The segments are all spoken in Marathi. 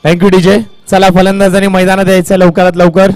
Thank you DJ. चला फलंदाजांनी मैदानात यायचं लवकरात लवकर.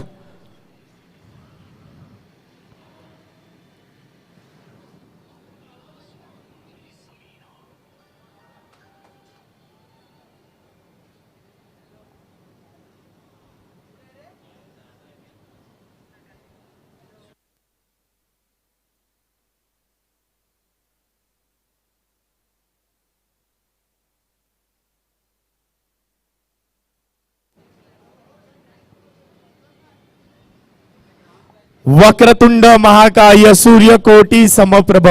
वक्रतुंड महाकाय सूर्यकोटी समप्रभ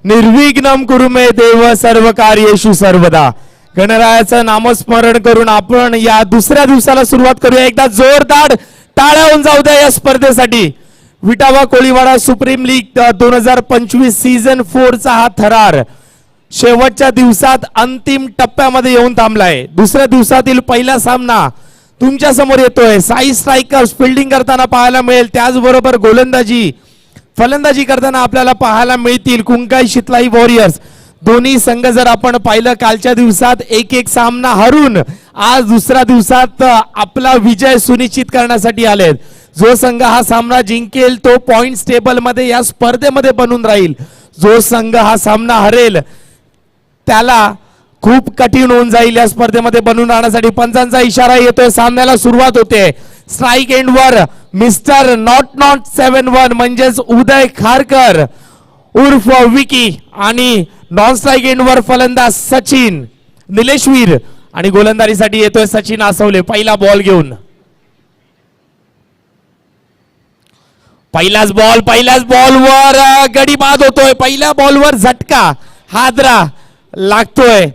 निर्विघ्नम कुरु मे देव सर्व कार्येषु सर्वदा. गणरायाचं नामस्मरण करून आपण या दुसऱ्या दिवसाला सुरुवात करूया. एकदा जोरदार टाळ्या होऊन जाऊ द्या या स्पर्धेसाठी. Vitawa Koliwada supreme league 2025 season 4 चा हा थरार शेवटच्या दिवसात अंतिम टप्प्यामध्ये येऊन थांबलाय. दुसऱ्या दिवसातील पहिला सामना तुमच्या समोर येतोय. साई स्ट्रायकर्स फिल्डिंग करताना पाहायला मिळेल, त्याचबरोबर गोलंदाजी फलंदाजी करताना आपल्याला पाहायला मिळतील कुंकाई शितलाई वॉरियर्स. दोन्ही संघ जर आपण पाहिलं कालच्या दिवसात एक एक सामना हरून आज दुसऱ्या दिवसात आपला विजय सुनिश्चित करण्यासाठी आलेत. जो संघ हा सामना जिंकेल तो पॉइंट्स टेबल मध्ये या स्पर्धेमध्ये बनून राहील. जो संघ हा सामना हरेल त्याला खूप कठीण होऊन जाईल या स्पर्धेमध्ये बनून राहण्यासाठी. पंचांचा इशारा येतोय, सामन्याला सुरुवात होते. स्ट्राईक एंडवर मिस्टर नॉट 71 म्हणजेच उदय खारकर उर्फ विकी आणि नॉन स्ट्राईक एंडवर फलंदाज सचिन निलेशवीर आणि गोलंदाजीसाठी येतोय सचिन आसवले. पहिला बॉल घेऊन पहिल्याच बॉलवर गडी बाद होतोय. पहिल्या बॉलवर झटका हादरा लागतोय.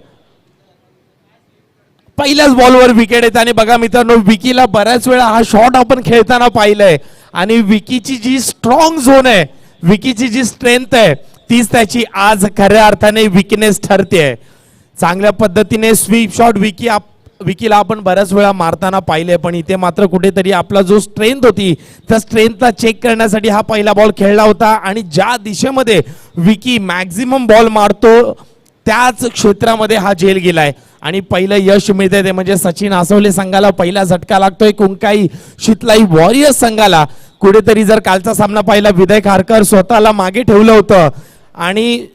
पहिल्याच बॉलवर विकेट येते. आणि बघा मित्रांनो, विकीला बऱ्याच वेळा हा शॉट आपण खेळताना पाहिलंय आणि विकीची जी स्ट्रॉंग झोन आहे, विकीची जी स्ट्रेंथ आहे तीच त्याची आज खऱ्या अर्थाने विकनेस ठरते. चांगल्या पद्धतीने स्वीप शॉट विकीला आपण बऱ्याच वेळा मारताना पाहिले, पण इथे मात्र कुठेतरी आपला जो स्ट्रेंथ होती त्या स्ट्रेंथला चेक करण्यासाठी हा पहिला बॉल खेळला होता. आणि ज्या दिशेमध्ये विकी मॅक्झिमम बॉल मारतो त्याच क्षेत्रामध्ये हा झेल गेलाय आणि पहिलं यश मिळते ते म्हणजे सचिन आसवले संघाला पहिला झटका लागतोय. कुंकाई शितलाई वॉरियर्स संघाला कुठेतरी जर कालचा सामना पाहिला विदय खारकर स्वतःला मागे ठेवलं होतं आणि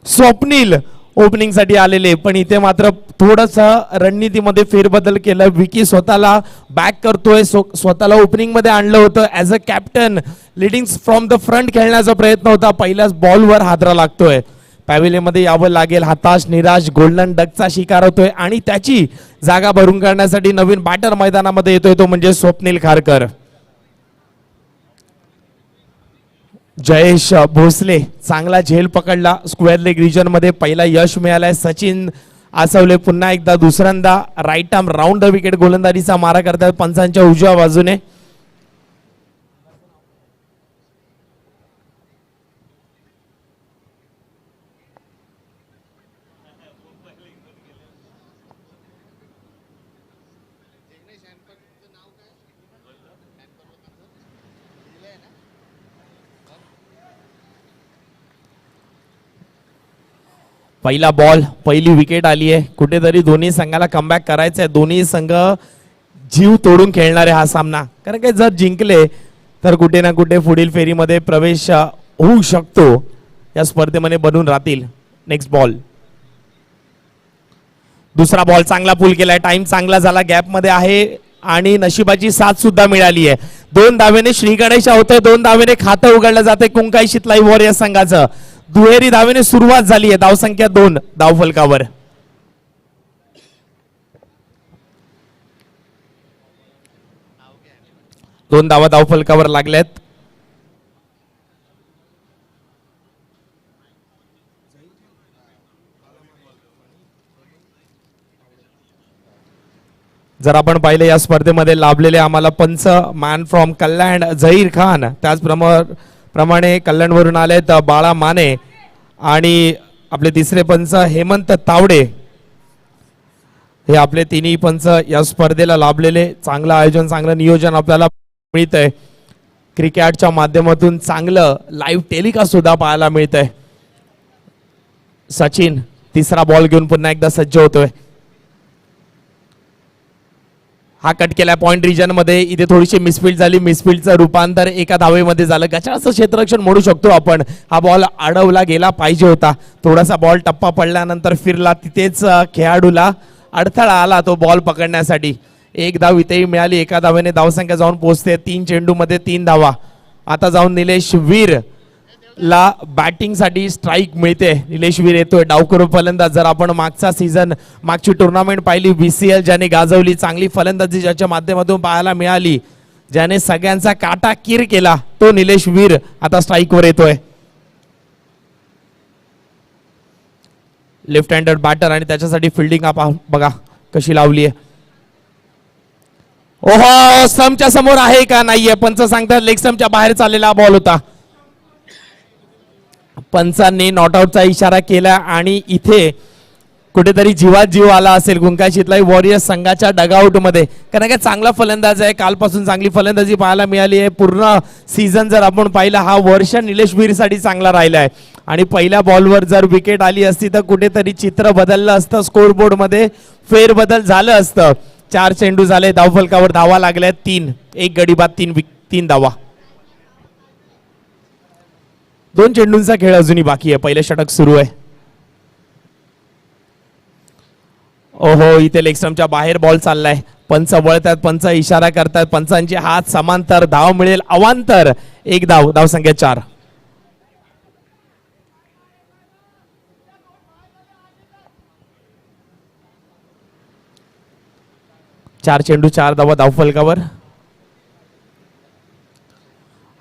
स्वप्नील ओपनिंग साठी आलेले, पण इथे मात्र थोडस रणनीतीमध्ये फेरबदल केलं. विकी स्वतःला बॅक करतोय, स्वतःला ओपनिंग मध्ये आणलं होतं. As a captain leading from the front खेळण्याचा प्रयत्न होता. पहिल्याच बॉलवर हादरा लागतोय. पॅव्हिलियनमध्ये यावं लागेल. हताश निराश गोल्डन डकचा शिकार होतोय आणि त्याची जागा भरून काढण्यासाठी नवीन बॅटर मैदानामध्ये येतोय तो म्हणजे स्वप्नील खारकर. जयेश भोसले चांगला झेल पकडला. स्क्वेअर लेग रिजन मध्ये पहिला यश मिळालाय. सचिन आसवले पुन्हा एकदा दुसऱ्यांदा right arm round the wicket गोलंदाजीचा मारा करतात पंचांच्या उजव्या बाजूने. पहिला बॉल पहिली विकेट आली आहे. कुठेतरी दोन्ही संघाला कमबॅक करायचं आहे. दोन्ही संघ जीव तोडून खेळणारे हा सामना, कारण की जर जिंकले तर कुठे ना कुठे पुढील फेरीमध्ये प्रवेश होऊ शकतो. या स्पर्धेमध्ये बनून राहतील. नेक्स्ट बॉल दुसरा बॉल चांगला पुल केलाय. टाइम चांगला झाला, गॅप मध्ये आहे आणि नशिबाची साथ सुद्धा मिळाली आहे. 2 धावेने श्री गणेश होतोय. 2 धावेने खातं उघडलं जाते कुंकाई शितलाई वॉरियर्स संघाचं. दुहेरी धावेने सुरुवात झाली आहे. धावसंख्या 2 धावफलकावर. दोन धावा धावफलकावर लागल्यात. जर आपण पाहिले या स्पर्धेमध्ये लाभलेले आम्हाला पंच मॅन फ्रॉम कल्याण झहीर खान, त्याचप्रमाणे कल्याणवरून आलेत बाळा माने आणि आपले तिसरे पंच हेमंत तावडे. हे आपले तिन्ही पंच या स्पर्धेला लाभलेले. चांगलं आयोजन चांगलं नियोजन आपल्याला मिळतंय. क्रिकेटच्या माध्यमातून चांगलं लाईव्ह टेलिकास्ट सुद्धा पाहायला मिळतंय. सचिन तिसरा बॉल घेऊन पुन्हा एकदा सज्ज होतोय. हा कट केला पॉइंट रिजन मध्ये. इथे थोडीशी मिसफील्ड झाली, मिसफील्डचं रूपांतर एका धावेमध्ये झालं. कशाचं क्षेत्ररक्षण म्हणू शकतो आपण. हा बॉल अडवला गेला पाहिजे होता. थोडासा बॉल टप्पा पडल्यानंतर फिरला, तिथेच खेळाडूला अडथळा आला तो बॉल पकडण्यासाठी. एक धाव इथेही मिळाली. एका धावेने धावसंख्या जाऊन पोहोचते 3 चेंडूमध्ये 3 धावा. आता जाऊन निलेश वीर ला बॅटिंग साठी स्ट्राईक मिळते. निलेश वीर येतोय डावकरू फलंदाज. जर आपण मागचा सीझन मागची टुर्नामेंट पाहिली, VCL ज्याने गाजवली, चांगली फलंदाजी ज्याच्या माध्यमातून पाहायला मिळाली, ज्याने सगळ्यांचा काटा कीर केला, तो निलेश वीर आता स्ट्राईक वर येतोय. लेफ्ट हँडर बॅटर आणि त्याच्यासाठी फिल्डिंग आपण बघा कशी लावली आहे. ओहो, स्टंपच्या समोर आहे का नाहीये. पंच सांगतात लेग स्टंपच्या बाहेर चाललेला बॉल होता. पंचांनी नॉट आउटचा इशारा केला आणि इथे कुठेतरी जीवात जीव आला असेल गुंकाशीतलाई वॉरियर्स संघाच्या डगआउट मध्ये. कारण का चांगला फलंदाज आहे, कालपासून चांगली फलंदाजी पाहायला मिळाली आहे. पूर्ण सीझन जर आपण पाहिला, हा वर्ष निलेश वीर साठी चांगला राहिला आहे. आणि पहिल्या बॉलवर जर विकेट आली असती तर कुठेतरी चित्र बदललं असतं, स्कोरबोर्ड मध्ये फेरबदल झालं असतं. 4 चेंडू झाले, धावफलकावर धावा लागल्या 3, 1 गडी बाद, 3 धावा. 2 चेंडूंचा खेळ अजूनही बाकी आहे. पहिले षटक सुरू आहे. ओहो, इथे लेग स्टंपच्या बाहेर बॉल चाललाय. पंच वळतात, पंच इशारा करतात, पंचांचे हात समांतर, धाव मिळेल अवांतर. 1 धाव, धावसंख्या 4. चार चेंडू 4 धावा धावफलकावर.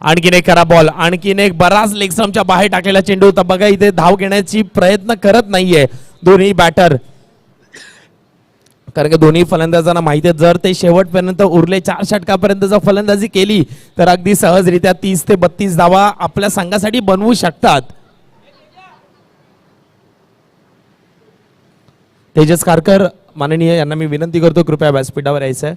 आणखीन एक खरा बॉल, आणखीन एक बराच लेग स्टंपच्या बाहेर टाकलेला चेंडू होता. बघा इथे धाव घेण्याची प्रयत्न करत नाहीये दोन्ही बॅटर. कारण की दोन्ही फलंदाजांना माहिती आहे, जर ते शेवटपर्यंत उरले 4 षटकापर्यंत जर फलंदाजी केली तर अगदी सहजरित्या 30 ते 32 धावा आपल्या संघासाठी बनवू शकतात. तेजस कारकर माननीय यांना मी विनंती करतो कृपया व्यासपीठावर यायचंय.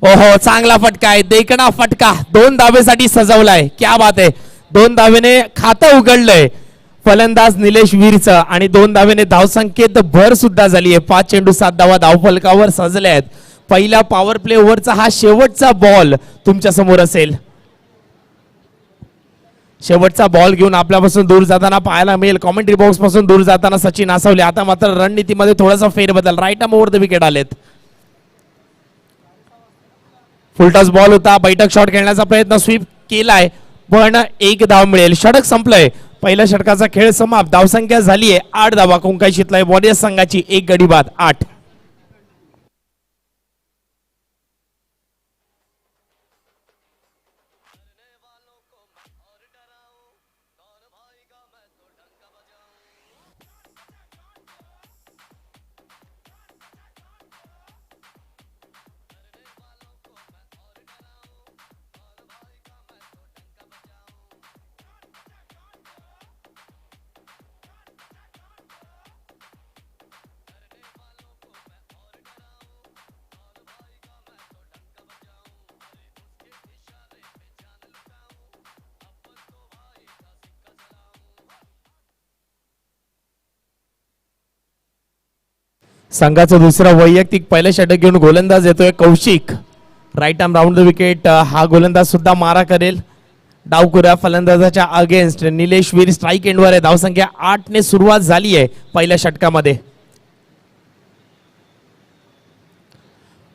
ओहो, चांगला फटका आहे, देखणा फटका. 2 धावेसाठी सजवलाय. क्या बात आहे. 2 धावेने खातं उघडलंय फलंदाज निलेश वीरचं आणि 2 धावेने धावसंख्येत भर सुद्धा झाली आहे. 5 चेंडू 7 धावा धावफलकावर सजले आहेत. पहिला पॉवर प्ले ओव्हरचा हा शेवटचा बॉल तुमच्या समोर असेल. शेवटचा बॉल घेऊन आपल्यापासून दूर जाताना पाहायला मिळेल, कॉमेंट्री बॉक्स पासून दूर जाताना सचिन आसवले. आता मात्र रणनीतीमध्ये थोडासा फेरबदल, right arm over the wicket आलेत. फुलटॉस बॉल होता, बैठक शॉट खेळण्याचा प्रयत्न स्वीप केलाय पण 1 धाव मिळेल. षटक संपलंय. पहिल्या षटकाचा खेळ समाप्त. धावसंख्या झालीये 8 धावा कोंकाशीतलाई वॉरियर्स संघाची. 1 गडी बाद, 8. संघाचं दुसरा वैयक्तिक पहिलं षटक घेऊन गोलंदाज येतोय Kaushik. Right arm round the wicket. हा गोलंदाज सुद्धा मारा करेल. डावकुऱ्या फलंदाजाच्या अगेन्स्ट निलेश वीर स्ट्राईक एंडवर आहे. धावसंख्या 8 ने सुरुवात झाली आहे पहिल्या षटकामध्ये.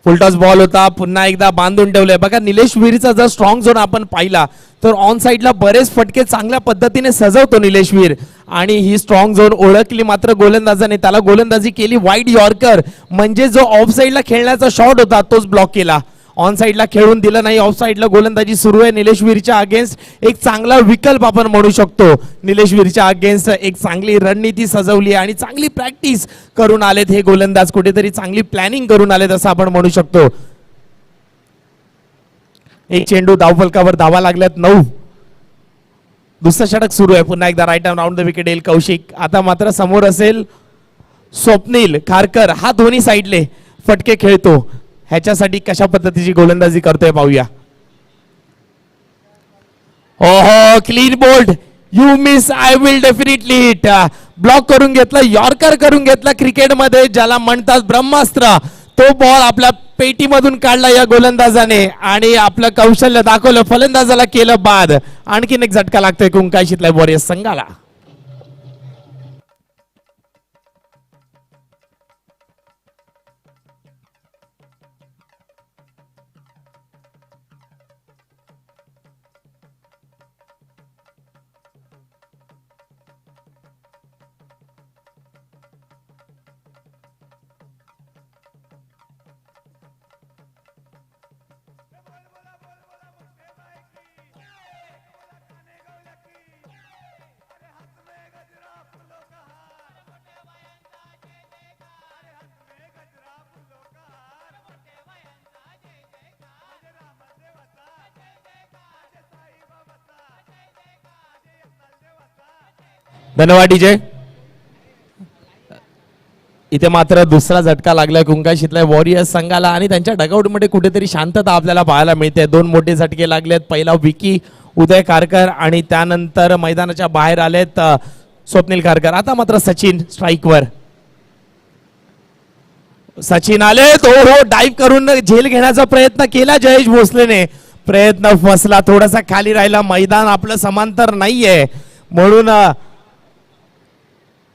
फुलटॉस बॉल होता, पुन्हा एकदा बांधून ठेवलंय. बघा निलेश वीरचा जर स्ट्रॉंग झोन आपण पाहिला तर ऑन साइडला बरेच फटके चांगल्या पद्धतीने सजवतो निलेश वीर. आणि ही स्ट्रॉंग झोन ओळखली मात्र गोलंदाजाने, त्याला गोलंदाजी केली वाईड यॉर्कर. म्हणजे जो ऑफ साइडला खेळण्याचा शॉट होता तोच ब्लॉक केला. ऑन साइडला खेळून दिलं नाही. ऑफ साइडला गोलंदाजी सुरू आहे निलेश वीरच्या अगेन्स्ट. एक चांगला विकल्प आपण म्हणू शकतो. निलेश वीरच्या अगेन्स्ट एक चांगली रणनीती सजवली आणि चांगली प्रॅक्टिस करून आलेत हे गोलंदाज. कुठेतरी चांगली प्लॅनिंग करून आलेत असं आपण म्हणू शकतो. 1 चेंडू धावफलकावर धावा लागल्यात 9. दुसरं षटक सुरू आहे. पुन्हा एकदा right arm round the wicket येईल कौशिक. आता मात्र समोर असेल स्वप्नील खारकर. हा दोन्ही साईडले फटके खेळतो. ह्याच्यासाठी कशा पद्धतीची गोलंदाजी करतोय पाहूया. ओहो, clean bowled. You miss I will definitely hit. Block करून घेतला, यॉर्कर करून घेतला क्रिकेटमध्ये ज्याला म्हणतात ब्रह्मास्त्र. तो बॉल आपल्या पेटीमधून काढला या गोलंदाजाने आणि आपलं कौशल्य दाखवलं, फलंदाजाला केलं बाद. आणखीन एक झटका लागतोय कुंकाशीतल्या वॉरियर्स संघाला. धन्यवाद डीजे. इथे मात्र दुसरा झटका लागलाय कुंकाशीतल्या वॉरियर्स संघाला आणि त्यांच्या डगआउटमध्ये कुठेतरी शांतता आपल्याला पाहायला मिळते. दोन मोठे झटके लागलेत. पहिला विकी उदय कारकर आणि त्यानंतर मैदानाच्या बाहेर आलेत स्वप्नील कारकर. आता मात्र सचिन स्ट्राईकवर. सचिन आलेत. हो, डाईव्ह करून झेल घेण्याचा प्रयत्न केला जयेश भोसलेने. प्रयत्न फसला, थोडासा खाली राहिला. मैदान आपलं समांतर नाहीये म्हणून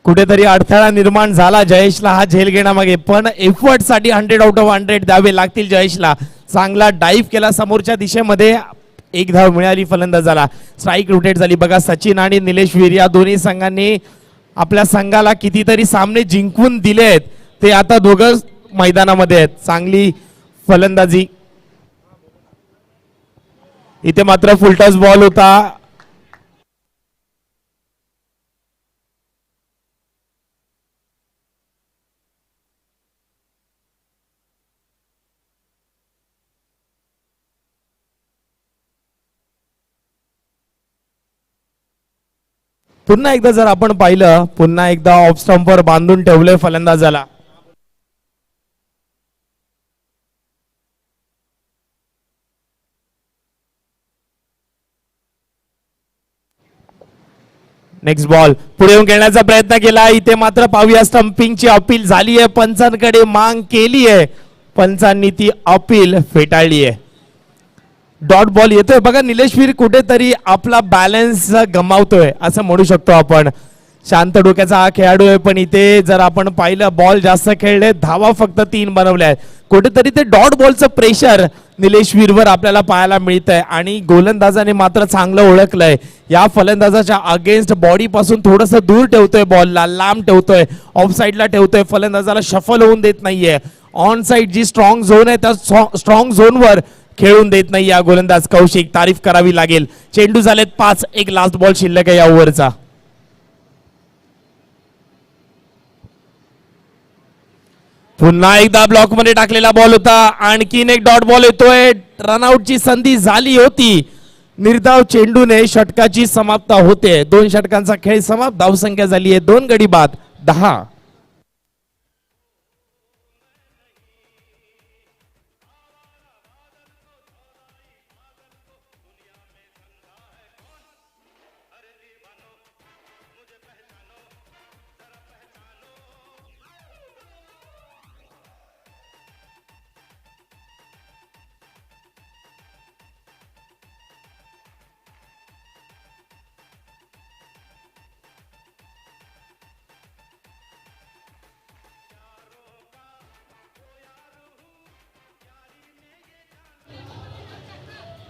कुठेतरी अडथळा निर्माण झाला जयेशला हा झेल घेण्यामागे. पण एफर्ट साठी 100 आउट ऑफ 100 द्यावे लागतील जयेशला. चांगला डाईव्ह केला समोरच्या दिशेमध्ये. एक धाव मिळाली फलंदाजाला. स्ट्राईक रोटेट झाली. बघा सचिन आणि निलेश वीर या दोन्ही संघांनी आपल्या संघाला कितीतरी सामने जिंकून दिलेत. ते आता दोघं मैदानामध्ये आहेत. चांगली फलंदाजी. इथे मात्र फुलटॉस बॉल होता. पुन्हा एकदा जर आपण पाहिलं, पुन्हा एकदा ऑफ स्टंपवर बांधून ठेवले फलंदाजाला. नेक्स्ट बॉल पुढे येऊन खेळण्याचा प्रयत्न केला. इथे मात्र पाहूया स्टंपिंगची अपील झाली आहे. पंचांकडे मांग केली आहे. पंचांनी ती अपील फेटाळली आहे. डॉट बॉल येतोय. बघा निलेशवीर कुठेतरी आपला बॅलन्स गमावतोय असं म्हणू शकतो आपण. शांत डोक्याचा हा खेळाडू आहे पण इथे जर आपण पाहिलं बॉल जास्त खेळले, धावा फक्त 3 बनवल्या आहेत. कुठेतरी ते डॉट बॉलचं प्रेशर निलेशवीरवर आपल्याला पाहायला मिळतंय आणि गोलंदाजाने मात्र चांगलं ओळखलंय. या फलंदाजाच्या अगेन्स्ट बॉडी पासून थोडस दूर ठेवतोय, बॉलला लांब ठेवतोय, ऑफ साईडला ठेवतोय. फलंदाजाला शफल होऊन देत नाहीये. ऑन साईड जी स्ट्रॉंग झोन आहे त्या स्ट्रॉंग झोनवर खेळून देत नाही या गोलंदाज कौशिक. तारीफ करावी लागेल. चेंडू झालेत 5. एक लास्ट बॉल शिल्लक आहे या ओव्हरचा. पुन्हा एकदा ब्लॉक मध्ये टाकलेला बॉल होता. आणखीन एक डॉट बॉल येतोय. रनआउटची संधी झाली होती. निर्धाव चेंडूने षटकाची समाप्ती होते. 2 षटकांचा खेळ समाप्त. धावसंख्या झाली आहे 2 गडी बाद 10.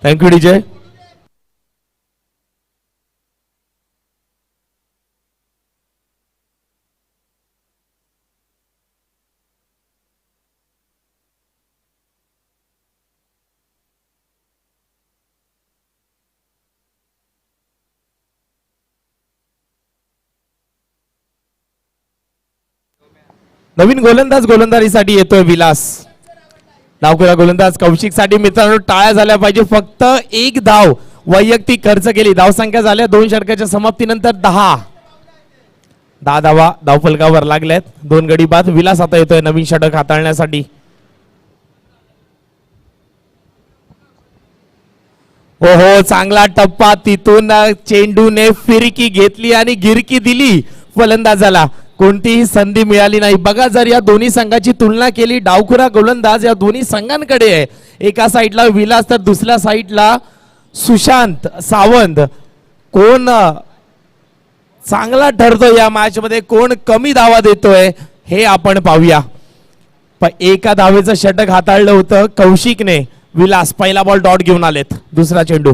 Thank you DJ. नवीन गोलंदाज गोलंदाजीसाठी येतोय विलास. डावखुरा गोलंदाज कौशिक साठी मित्रांनो टाळ्या झाल्या पाहिजे. फक्त 1 धाव वैयक्तिक खर्च केली. धावसंख्या झाल्या 2 षटकाच्या समाप्तीनंतर 10 धावा धावफलकावर लागल्यात. 2 गडी बाद. विलास आता येतोय नवीन षटक हाताळण्यासाठी. हो हो, चांगला टप्पा तिथून चेंडूने फिरकी घेतली आणि गिरकी दिली फलंदाजाला. कोणतीही संधी मिळाली नाही. बघा, जर या दोन्ही संघाची तुलना केली, डावखुरा गोलंदाज या दोन्ही संघांकडे आहे. एका साईडला विलास तर दुसऱ्या साईडला सुशांत सावंत. कोण चांगला ठरतो या मॅच मध्ये, कोण कमी धावा देतोय हे आपण पाहूया. एका धावेचं षटक हाताळलं होतं कौशिकने. विलास पहिला बॉल डॉट घेऊन आलेत. दुसरा चेंडू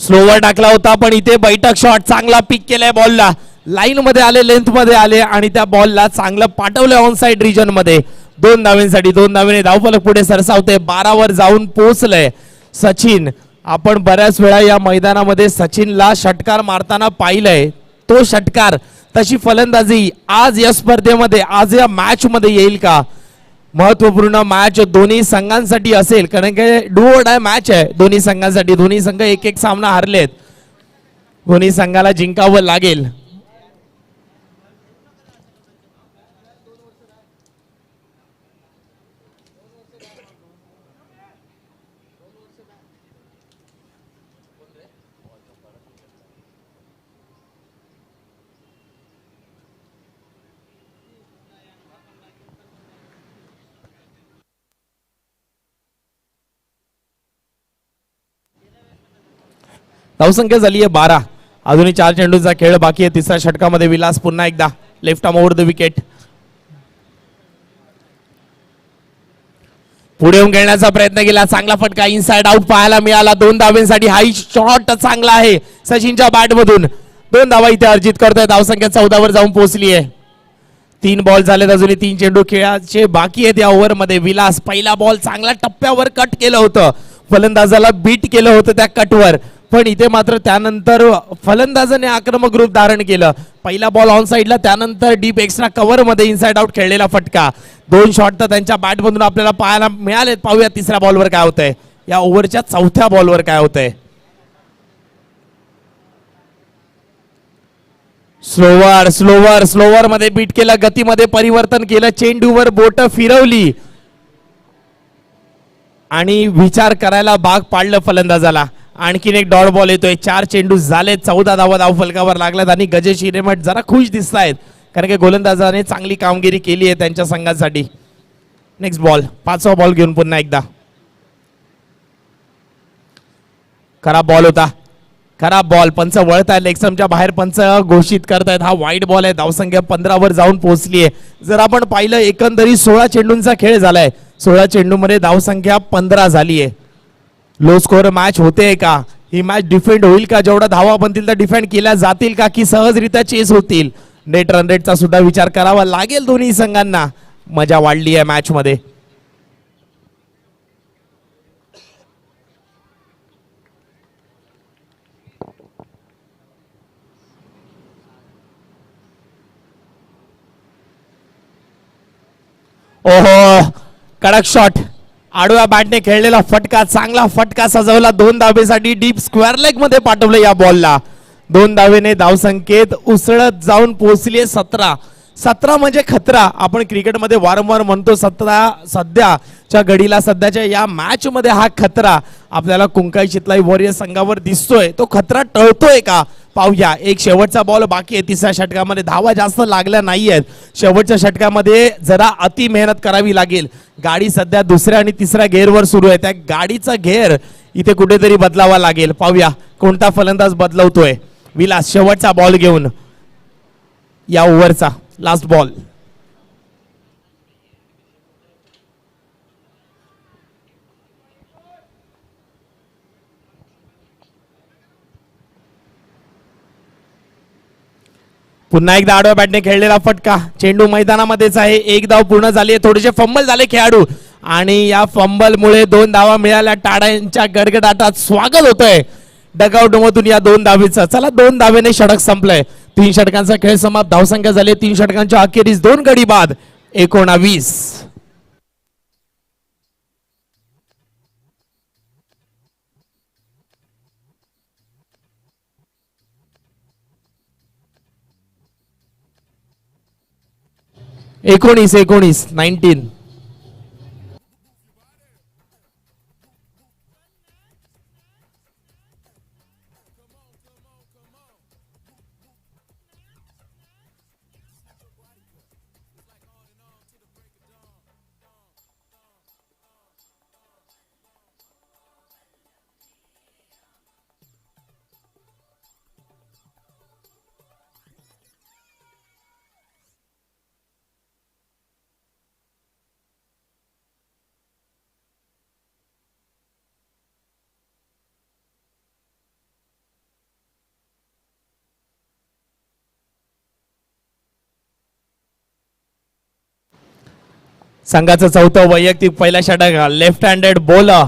स्लोवर टाकला होता, पण इथे बैठक शॉट चांगला पिक केलाय. बॉलला लाईन मध्ये आले, लेंथ मध्ये आले आणि त्या बॉलला चांगलं पाठवलं ऑन साइड रिजन मध्ये. 2 धावेंसाठी 2 धावेने धावफलक पुढे सरसावते. 12 वर जाऊन पोहोचलंय सचिन. आपण बऱ्याच वेळा या मैदानामध्ये सचिनला षटकार मारताना पाहिलंय. तो षटकार, तशी फलंदाजी आज या स्पर्धेमध्ये, आज या मॅच मध्ये येईल का? महत्वपूर्ण मॅच दोन्ही संघांसाठी असेल, कारण की डू ऑर डाय मॅच आहे दोन्ही संघांसाठी. दोन्ही संघ एक एक सामना हारलेत. दोन्ही संघाला जिंकावं लागेल. धावसंख्या झाली आहे 12. अजूनही 4 चेंडूंचा खेळ बाकी आहे. तिसऱ्या षटकामध्ये विलास पुन्हा एकदा left arm over the wicket. पुढे येऊन खेळण्याचा प्रयत्न केला. चांगला फटका इनसाइड आउट पाहायला मिळाला. 2 धावेंसाठी हाई शॉट चांगला आहे सचिनच्या बॅट मधून. 2 धावा इथे अर्जित करतोय. धावसंख्या 14 वर जाऊन पोहोचली आहे. 3 बॉल झालेत, अजूनही 3 चेंडू खेळाचे बाकी आहेत या ओव्हर मध्ये. विलास पहिला बॉल चांगला टप्प्यावर कट केलं होतं. फलंदाजाला बीट केलं होतं त्या कटवर, पण इथे मात्र त्यानंतर फलंदाजाने आक्रमक रूप धारण केलं. पहिला बॉल ऑन साइडला, त्यानंतर डीप एक्स्ट्रा कव्हर मध्ये इनसाइड आउट खेळलेला फटका. 2 शॉट तर त्यांच्या बॅट मधून आपल्याला पाहायला मिळालेत. पाहूया तिसऱ्या बॉलवर काय होतंय, या ओव्हरच्या चौथ्या बॉलवर काय होतंय. स्लोवर स्लोवर स्लोवर मध्ये बीट केलं, गतीमध्ये परिवर्तन केलं, चेंडूवर बोट फिरवली आणि विचार करायला भाग पाडलं फलंदाजाला. आणखीन एक डॉट बॉल येतोय. 4 चेंडू झाले, 14 धावा धावफलकावर लागल्यात आणि गजेश हिरेमठ जरा खुश दिसत आहेत, कारण की गोलंदाजाने चांगली कामगिरी केली आहे त्यांच्या संघासाठी. नेक्स्ट बॉल, 5वा बॉल घेऊन पुन्हा एकदा. खराब बॉल होता, खराब बॉल. पंच वळताय, लेगस्टंपच्या बाहेर पंच घोषित करतायत. हा वाईट बॉल आहे. धावसंख्या 15 वर जाऊन पोहोचली आहे. जर आपण पाहिलं, एकंदरीत 16 चेंडूंचा खेळ झालाय. 16 चेंडूमध्ये धावसंख्या 15 झाली आहे. लो स्कोर मॅच होते का? ही मॅच डिफेंड होईल का? जेवढा धावा बनतील तर डिफेंड केल्या जातील का, की सहजरित्या चेस होतील? नेट रन रेटचा सुद्धा विचार करावा लागेल दोन्ही संघांना. मजा वाढली आहे मॅच मध्ये. ओहो, कडक शॉट. आडव्या बॅटने खेळलेला फटका, चांगला फटका सजवला. 2 धावेसाठी डीप स्क्वेअर लेग मध्ये पाठवलं या बॉलला. 2 धावेने धावसंख्येत उसळत जाऊन पोहोचली 17. 17 म्हणजे खतरा. आपण क्रिकेटमध्ये वारंवार म्हणतो 17. सध्याच्या घडीला, सध्याच्या या मॅच मध्ये हा खतरा आपल्याला कुंकाई चितलाई वॉरियर संघावर दिसतोय. तो खतरा टळतोय का पाहूया. एक शेवटचा बॉल बाकी आहे. तिसऱ्या षटकामध्ये धावा जास्त लागल्या नाहीयेत. शेवटच्या षटकामध्ये जरा अति मेहनत करावी लागेल. गाडी सध्या दुसऱ्या आणि तिसऱ्या गेअरवर सुरू आहे. त्या गाडीचा गेअर इथे कुठेतरी बदलावा लागेल. पाहूया कोणता फलंदाज बदलवतोय. विलास शेवटचा बॉल घेऊन या ओव्हरचा लास्ट बॉल. पुन्हा एकदा आडव्या बॅटने खेळलेला फटका. चेंडू मैदानामध्येच आहे. 1 धाव पूर्ण झाली आहे. थोडेसे फंबल झाले खेळाडू आणि या फंबल मुळे 2 धावा मिळाल्या. टाळ्यांच्या गडगडाटात स्वागत होतंय डगआउट मधून या 2 धावेचं. चला, 2 धावेने षटक संपलंय. 3 षटकांचा खेळ समाप्त. धावसंख्या झाली 3 षटकांच्या अखेरीस 2 गडी बाद 19. एकोणीस 19. संघाचं चौथं वैयक्तिक पहिला षटक left handed bowler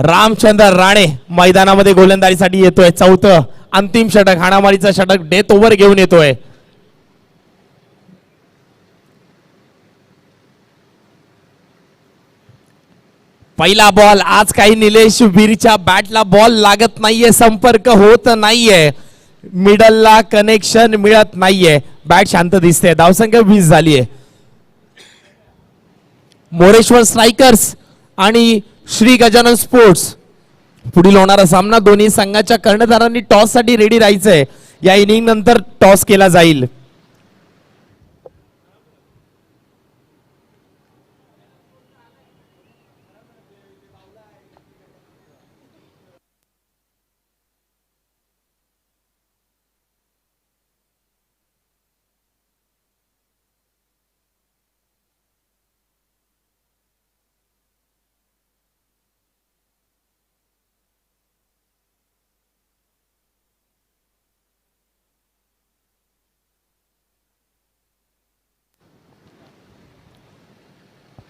Ramchandra Rane मैदानामध्ये गोलंदाजीसाठी येतोय. चौथं अंतिम षटक हाणामारीचं षटक डेथ ओव्हर घेऊन येतोय. पहिला बॉल आज काही निलेश वीरच्या बॅटला बॉल लागत नाहीये, संपर्क होत नाहीये, मिडलला कनेक्शन मिळत नाहीये, बॅट शांत दिसते. धावसंख्या 20 झाली आहे. मोरेश्वर स्ट्रायकर्स आणि श्री गजानन स्पोर्ट्स पुढील होणारा सामना दोन्ही संघाच्या कर्णधारांनी टॉस साठी रेडी राहायचंय. या इनिंग नंतर टॉस केला जाईल.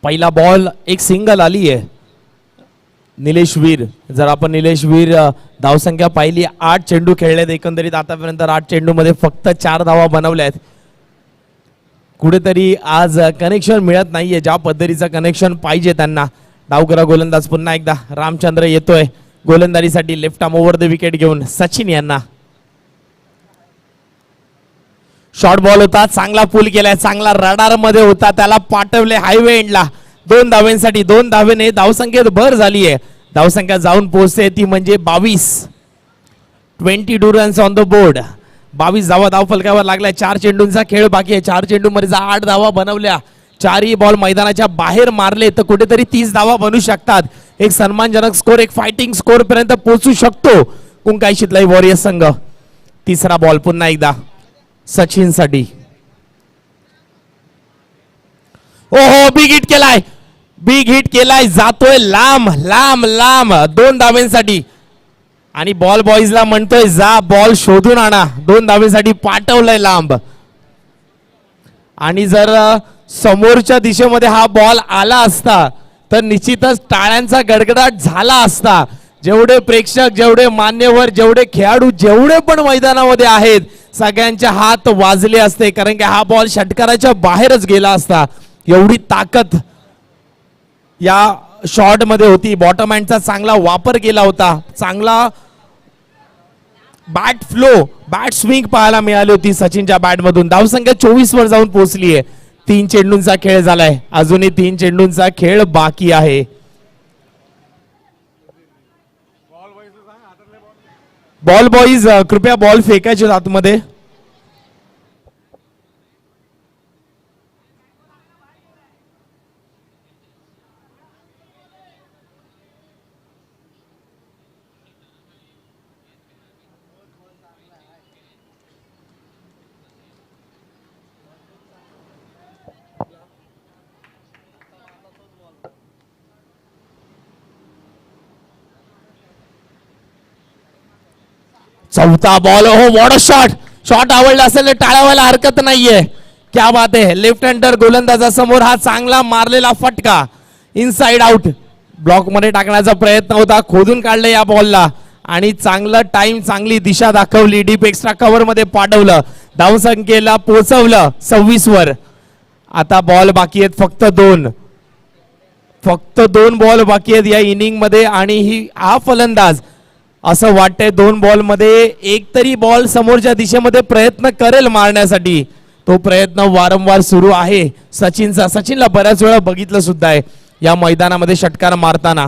पहिला बॉल एक सिंगल आली आहे. निलेश वीर, जर आपण निलेश वीर धावसंख्या पाहिली 8 चेंडू खेळलेत एकंदरीत आतापर्यंत. 8 चेंडू मध्ये फक्त 4 धावा बनवल्या आहेत. कुठेतरी आज कनेक्शन मिळत नाहीये ज्या पद्धतीचं कनेक्शन पाहिजे त्यांना. डावकरा गोलंदाज पुन्हा एकदा रामचंद्र येतोय गोलंदाजीसाठी left arm over the wicket घेऊन सचिन यांना. शॉर्ट बॉल होता, चांगला पुल केलाय, चांगला रडार मध्ये होता, त्याला पाठवले हायवे एंडला 2 धावेंसाठी. 2 धावेने धावसंख्येत भर झाली आहे. धावसंख्या जाऊन पोहोचते ती म्हणजे 22. 22 रन्स ऑन द बोर्ड. 22 धावा धाव फलकावर लागल्या. 4 चेंडूंचा खेळ बाकी आहे. 4 चेंडू मध्ये 8 धावा बनवल्या. 4ही बॉल मैदानाच्या बाहेर मारले तर कुठेतरी 30 धावा बनू शकतात. एक सन्मानजनक स्कोर, एक फायटिंग स्कोर पर्यंत पोहोचू शकतो कुंकाई शितलाई वॉरियर्स संघ. तिसरा बॉल पुन्हा एकदा सचिन साठी. ओहो, बिग हिट केलाय, बिग हिट केलाय, जातोय लांब लांब लांब 2 धावेंसाठी. आणि बॉल बॉईजला म्हणतोय जा बॉल शोधून आणा. 2 धावेसाठी पाठवलंय लांब. आणि जर समोरच्या दिशेमध्ये हा बॉल आला असता तर निश्चितच टाळ्यांचा गडगडाट झाला असता. जेवढे प्रेक्षक, जेवढे मान्यवर, जेवढे खेळाडू, जेवढे पण मैदानामध्ये आहेत सगळ्यांचे हात वाजले असते. कारण की हा बॉल षटकाराच्या बाहेरच गेला असता. एवढी ताकद या शॉट मध्ये होती. बॉटम हँडचा चांगला वापर केला होता. चांगला बॅट फ्लो, बॅट स्विंग पाहायला मिळाली होती सचिनच्या बॅट मधून. धावसंख्या 24 वर जाऊन पोहोचली आहे. 3 चेंडूंचा खेळ झालाय. अजूनही 3 चेंडूंचा खेळ बाकी आहे. बॉल बॉईज कृपया बॉल फेकायचे आतमध्ये. चौथा बॉल. हो, वॉट अ शॉट. शॉट आवडला असेल तर टाळ्या व्हायला हरकत नाहीये. क्या बात आहे. लेफ्ट हँडर गोलंदाजासमोर हा चांगला मारलेला फटका इनसाइड आउट. ब्लॉक मध्ये टाकण्याचा प्रयत्न होता, खोदून काढलं या बॉलला आणि चांगलं टाइम, चांगली दिशा दाखवली. डीप एक्स्ट्रा कव्हर मध्ये पाठवलं. धावसंख्येला पोहोचवलं 26 वर. आता बॉल बाकी आहेत फक्त 2. फक्त 2 बॉल बाकी आहेत या इनिंग मध्ये. आणि हा फलंदाज असं वाटतंय 2 बॉल मध्ये एक तरी बॉल समोरच्या दिशेमध्ये प्रयत्न करेल मारण्यासाठी. तो प्रयत्न वारंवार सुरू आहे सचिनचा. सचिनला बऱ्याच वेळा बघितलं सुद्धा आहे या मैदानामध्ये षटकार मारताना.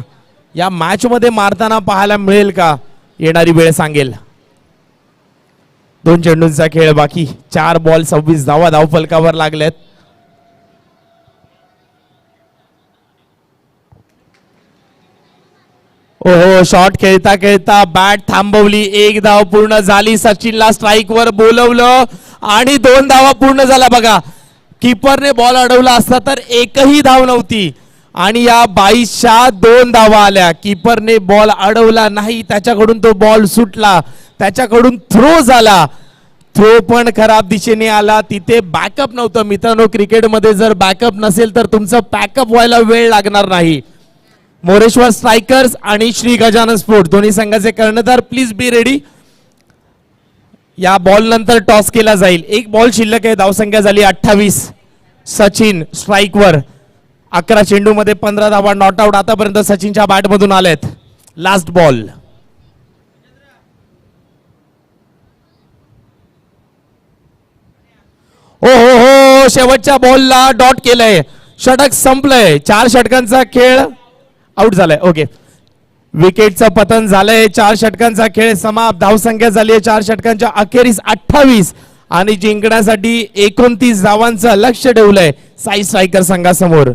या मॅच मध्ये मारताना पाहायला मिळेल का, येणारी वेळ सांगेल. 2 चेंडूंचा खेळ बाकी. 4 बॉल 26 धावा धाव फलकावर लागलेत. ओहो, शॉट खेळता खेळता बॅट थांबवली. 1 धाव पूर्ण झाली. सचिनला स्ट्राईक वर बोलवलं आणि 2 धावा पूर्ण झाला. बघा, कीपरने बॉल अडवला असता तर एकही धाव नव्हती आणि या 22च्या 2 धावा आल्या. कीपरने बॉल अडवला नाही, त्याच्याकडून तो बॉल सुटला, त्याच्याकडून थ्रो झाला. थ्रो पण खराब दिशेने आला, तिथे बॅकअप नव्हतं. मित्रांनो, क्रिकेटमध्ये जर बॅकअप नसेल तर तुमचं पॅकअप व्हायला वेळ लागणार नाही. मोरेश्वर स्ट्रायकर्स आणि श्री गजानन स्पोर्ट्स दोन्ही संघाचे कर्णधार प्लीज बी रेडी. या बॉल नंतर टॉस केला जाईल. एक बॉल शिल्लक आहे. धावसंख्या झाली 28. सचिन स्ट्राईकवर. 11 चेंडूमध्ये 15 धावा नॉट आउट आतापर्यंत सचिनच्या बॅटमधून आलेत. Last ball. हो हो हो, शेवटच्या बॉलला डॉट केलंय. षटक संपलंय. 4 षटकांचा खेळ आउट झालाय. ओके, विकेटचं पतन झालंय. 4 षटकांचा खेळ समाप्त. धावसंख्या झाली आहे 4 षटकांच्या अखेरीस 28 आणि जिंकण्यासाठी 29 धावांचं लक्ष ठेवलंय साई स्ट्रायकर संघासमोर.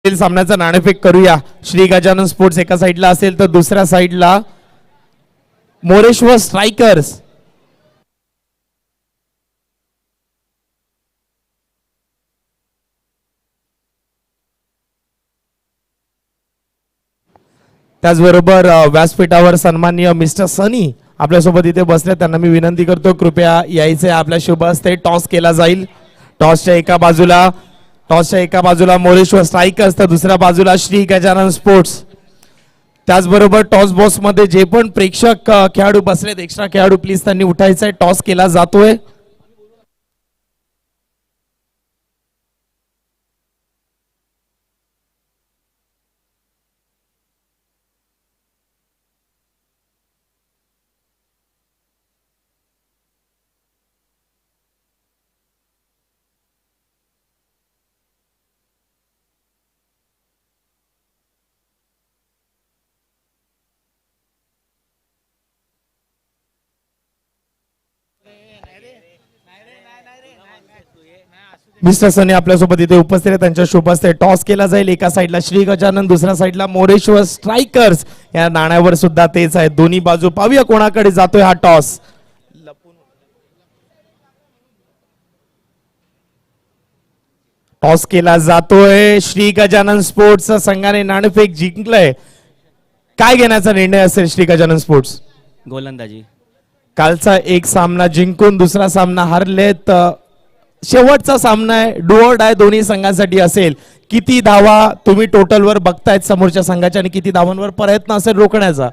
सामन्याचा नाणेफेक करूया. श्री गजानन स्पोर्ट्स एका साइडला असेल तर दुसऱ्या साइडला मोरेश्वर स्ट्रायकर्स. त्याचबरोबर व्यासपीठावर सन्माननीय मिस्टर सनी आपल्यासोबत इथे बसले. त्यांना मी विनंती करतो कृपया यायचे. आपल्या शुभ हस्ते टॉस केला जाईल. टॉसच्या एका बाजूला मोरेश्वर स्ट्रायकर्स तर दुसऱ्या बाजूला श्री गजानन स्पोर्ट्स. त्याचबरोबर टॉस बॉक्स मध्ये जे पण प्रेक्षक खेळाडू बसलेत, एक्स्ट्रा खेळाडू प्लीज त्यांनी उठायचंय. टॉस केला जातोय. मिस्टर सनी आपल्यासोबत इथे उपस्थित आहेत. त्यांच्या शुभ हस्ते टॉस केला जाईल. एका साइडला श्री गजानन, दुसऱ्या साइडला मोरेश्वर स्ट्रायकर्स. या नाण्यावर सुद्धा तेच आहे. दोन्ही बाजू पाहूया कोणाकडे जातोय हा टॉस. टॉस केला जातोय. श्री गजानन स्पोर्ट्स संघाने नाणेफेक जिंकलंय. काय घेण्याचा निर्णय असेल श्री गजानन स्पोर्ट्स? गोलंदाजी. कालचा एक सामना जिंकून दुसरा सामना हारलेत. शेवटचा सामना आहे. डू ऑर डाय दोन्ही संघांसाठी असेल. किती धावा तुम्ही टोटलवर बघतायत समोरच्या संघाच्या आणि किती धावांवर प्रयत्न असेल रोखण्याचा?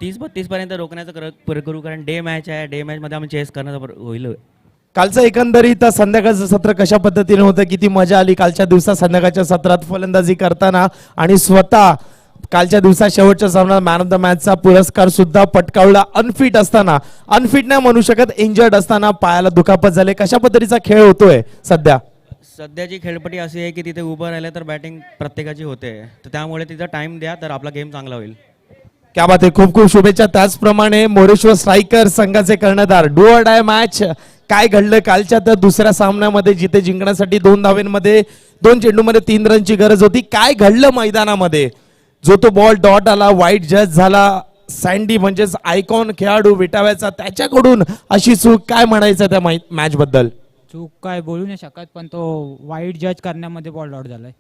30-32 पर्यंत रोखण्याचा करू, कारण डे मॅच आहे. डे मॅच मध्ये आम्ही चेस करण्याचा होईल. कालचं एकंदरीत संध्याकाळचं सत्र कशा पद्धतीने होतं? किती मजा आली कालच्या दिवसात संध्याकाळच्या सत्रात फलंदाजी करताना आणि स्वतः कालच्या दिवसात शेवटच्या सामन्यात मॅन ऑफ द मॅचचा पुरस्कार सुद्धा पटकावला. अनफिट असताना, अनफिट नाही म्हणू शकत, इंजर्ड असताना, पायाला दुखापत झाले. कशा पद्धतीचा खेळ होतोय सध्याची खेळपट्टी अशी आहे की तिथे उभं राहिलं तर बॅटिंग प्रत्येकाची होते, तर त्यामुळे तिथं टाइम द्या तर आपला गेम चांगला होईल. क्या बात आहे. खूप खूप शुभेच्छा. त्याचप्रमाणे मोरेश्वर स्ट्रायकर संघाचे कर्णधार, डू ऑर डाय मॅच. काय घडलं कालच्या त्या दुसऱ्या सामन्यामध्ये जिथे जिंकण्यासाठी 2 धावेंमध्ये 2 चेंडूमध्ये 3 रनची गरज होती? काय घडलं मैदानामध्ये? जो तो बॉल डॉट आला, वाईट जज झाला. सँडी म्हणजेच आयकॉन खेळाडू विटाव्याचा, त्याच्याकडून अशी चूक. काय म्हणायचं त्या मॅच बद्दल? चूक काय बोलू नाही शकत, पण तो वाईट जज करण्यामध्ये बॉल डॉट झालाय.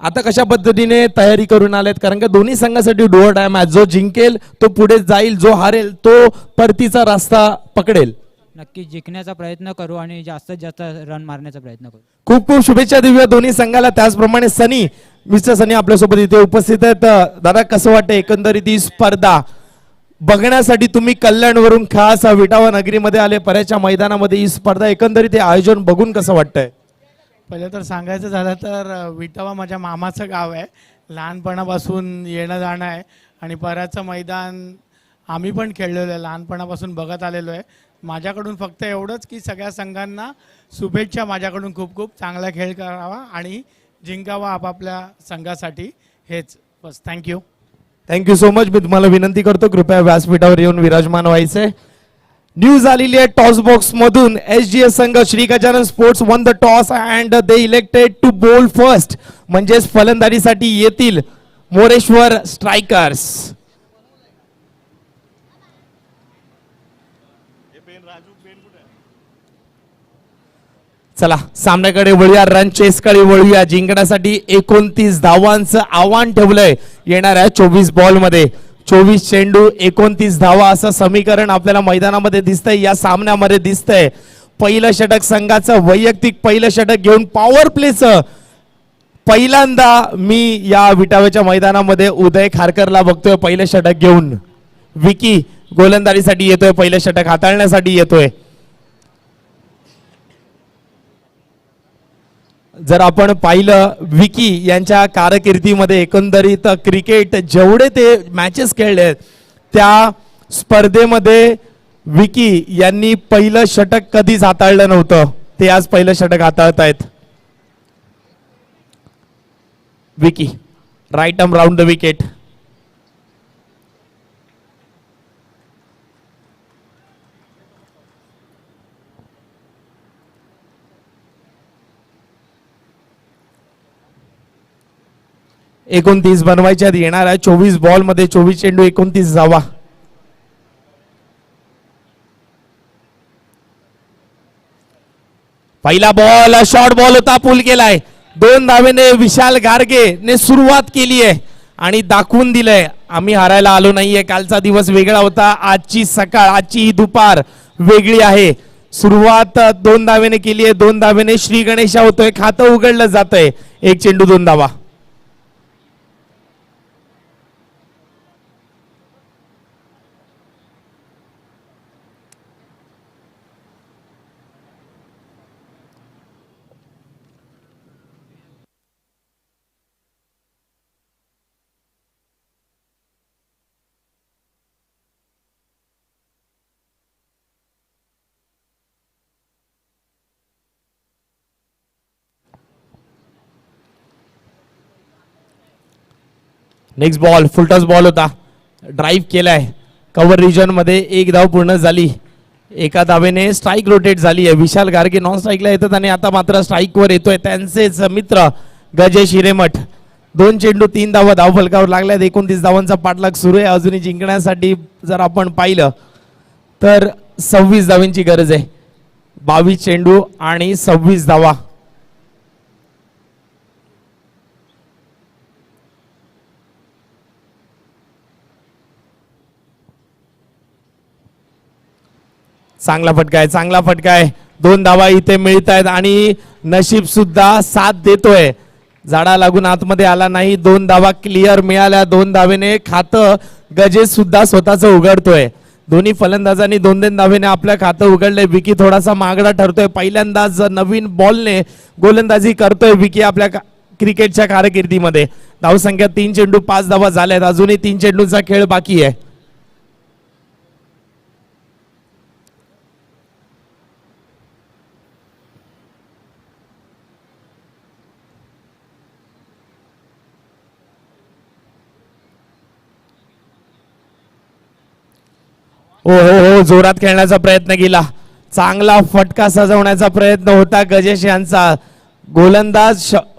आता कशा पद्धतीने तयारी करून आलेत? कारण का दोन्ही संघासाठी डू ऑर डाय मॅच. जो जिंकेल तो पुढे जाईल, जो हारेल तो परतीचा रस्ता पकडेल. नक्की जिंकण्याचा प्रयत्न करू आणि जास्तीत जास्त रन मारण्याचा प्रयत्न करू. खूप खूप शुभेच्छा देऊया दोन्ही संघाला. त्याचप्रमाणे सनी, मिस्टर सनी आपल्यासोबत इथे उपस्थित आहेत. दादा, कसं वाटतं एकंदरीत ही स्पर्धा बघण्यासाठी? तुम्ही कल्याणवरून खास विटावा नगरीमध्ये आले, पर्याच्या मैदानामध्ये ही स्पर्धा, एकंदरीत हे आयोजन बघून कसं वाटतंय? पहिलं तर सांगायचं झालं तर विटावा माझ्या मामाचं गाव आहे. लहानपणापासून येणं जाणं आहे आणि पर्याचं मैदान आम्ही पण खेळलेलो आहे, लहानपणापासून बघत आलेलो आहे. माझ्याकडून फक्त एवढंच की सगळ्या संघांना शुभेच्छा. माझ्याकडून खूप खूप चांगला खेळ करावा आणि जिंकावा आपापल्या संघासाठी. हेच बस. थँक्यू. Thank you so much. मी तुम्हाला विनंती करतो कृपया व्यासपीठावर येऊन विराजमान व्हायचे. न्यूज आलेली आहे टॉस बॉक्स मधून. SGS संघ Shri Gajanan sports won the toss and they elected to bowl first. म्हणजेच फलंदाजीसाठी येतील मोरेश्वर स्ट्रायकर्स. चला सामन्याकडे वळूया, रन चेसकडे वळूया. जिंकण्यासाठी 29 धावांचं आव्हान ठेवलंय येणाऱ्या 24 बॉल मध्ये. 24 चेंडू 29 धावा असं समीकरण आपल्याला मैदानामध्ये दिसतंय, या सामन्यामध्ये दिसतंय. पहिलं षटक संघाचं वैयक्तिक पहिलं षटक घेऊन पॉवर प्लेचं पहिल्यांदा मी या विटाव्याच्या मैदानामध्ये उदय खारकरला बघतोय पहिलं षटक घेऊन. विकी गोलंदाजीसाठी येतोय, पहिलं षटक हाताळण्यासाठी येतोय. जर आपण पाहिलं विकी यांच्या कारकिर्दीमध्ये एकंदरीत क्रिकेट जेवढे ते मॅचेस खेळले त्या स्पर्धेमध्ये विकी यांनी पहिलं षटक कधीच हाताळलं नव्हतं. ते आज पहिलं षटक हाताळतायत. Vicky right arm round the wicket. एकोणतीस बनवायच्या येणाऱ्या 24 बॉल मध्ये 24 चेंडू 29 धावा. पहिला बॉल शॉर्ट बॉल होता, पूल केलाय. 2 धावेने विशाल गारगे ने सुरुवात केली आहे आणि दाखवून दिलंय आम्ही हारायला आलो नाहीये. कालचा दिवस वेगळा होता, आजची सकाळ आजची ही दुपार वेगळी आहे. सुरुवात 2 धावेने केली आहे. 2 धावेने श्री गणेशा होतोय, खातं उघडलं जातंय. 1 चेंडू 2 धावा. नेक्स्ट बॉल फुलटॉस बॉल होता, ड्राईव्ह केलाय. कव्हर रिजन मध्ये 1 धाव पूर्ण झाली. एका धावेने स्ट्राईक रोटेट झाली आहे. विशाल गारगे नॉन स्ट्राईकला येतात आणि आता मात्र स्ट्राईक वर येतोय त्यांचेच मित्र गजेश हिरेमठ. 2 चेंडू 3 धावा धावफलकावर लागल्यात. 29 धावांचा पाठलाग सुरू आहे. अजूनही जिंकण्यासाठी जर आपण पाहिलं तर 26 धावांची गरज आहे. 22 चेंडू आणि 26 धावा. चांगला फटका आहे, चांगला फटका आहे. 2 धावा इथे मिळत आहेत आणि नशीब सुद्धा साथ देतोय. झाडा लागून आतमध्ये आला नाही. 2 धावा क्लिअर मिळाल्या. 2 धावेने खातं गजेश सुद्धा स्वतःच उघडतोय. दोन्ही फलंदाजांनी 2-2 धावेने आपलं खातं उघडलंय. विकी थोडासा मागडा ठरतोय. पहिल्यांदाच नवीन बॉलने गोलंदाजी करतोय विकी आपल्या क्रिकेटच्या कारकिर्दीमध्ये. धावसंख्या 3 चेंडू 5 धावा झाल्यात. अजूनही 3 चेंडूचा खेळ बाकी आहे. हो हो हो, जोरात खेळण्याचा प्रयत्न केला. चांगला फटका सजवण्याचा प्रयत्न होता गजेश यांचा.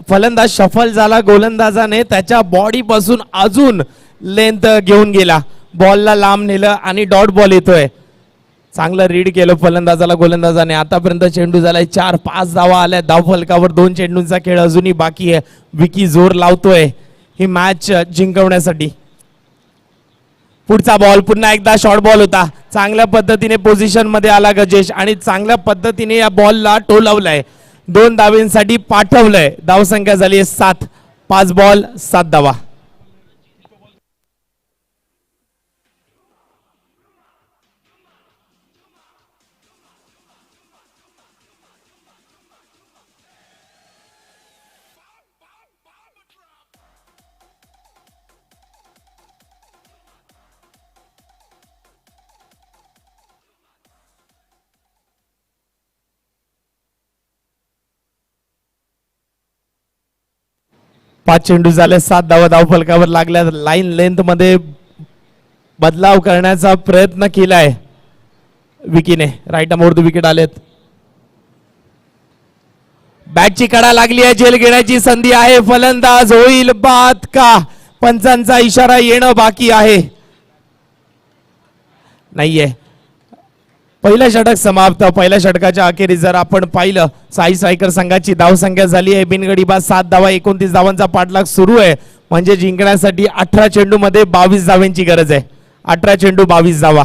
फलंदाज शफल झाला. गोलंदाजाने त्याच्या बॉडी पासून अजून लेंथ घेऊन गेला. बॉलला लांब नेलं आणि डॉट बॉल येतोय. चांगलं रीड केलं फलंदाजाला गोलंदाजाने. आतापर्यंत चेंडू झालाय 4-5 धावा आल्या. धावफलकावर 2 चेंडूंचा खेळ अजूनही बाकी आहे. विकी जोर लावतोय ही मॅच जिंकवण्यासाठी. पुढचा बॉल पुन्हा एकदा शॉर्ट बॉल होता. चांगल्या पद्धतीने पोझिशन मध्ये आला गजेश आणि चांगल्या पद्धतीने या बॉलला टोलवलाय. 2 धावेंसाठी पाठवलंय. धावसंख्या झाली 7. 5 बॉल 7 धावा. पाच चेंडू झाले. 7 धावा धावफलकावर लागल्या. लाईन लेंथ मध्ये बदलाव करण्याचा प्रयत्न केलाय विकीने राईट मोर द विकेट आलेत. बॅटची कडा लागली आहे, झेल घेण्याची संधी आहे. फलंदाज होईल बाद का? पंचांचा इशारा येणं बाकी आहे. नाहीये. पहिलं षटक समाप्त. पहिल्या षटकाच्या अखेरीस जर आपण पाहिलं साई स्ट्रायकर संघाची धावसंख्या झाली आहे बिनगडी बाद 7 धावा. 29 धावांचा पाठलाग सुरू आहे. म्हणजे जिंकण्यासाठी 18 चेंडू मध्ये 22 धावांची गरज आहे. 18 चेंडू 22 धावा.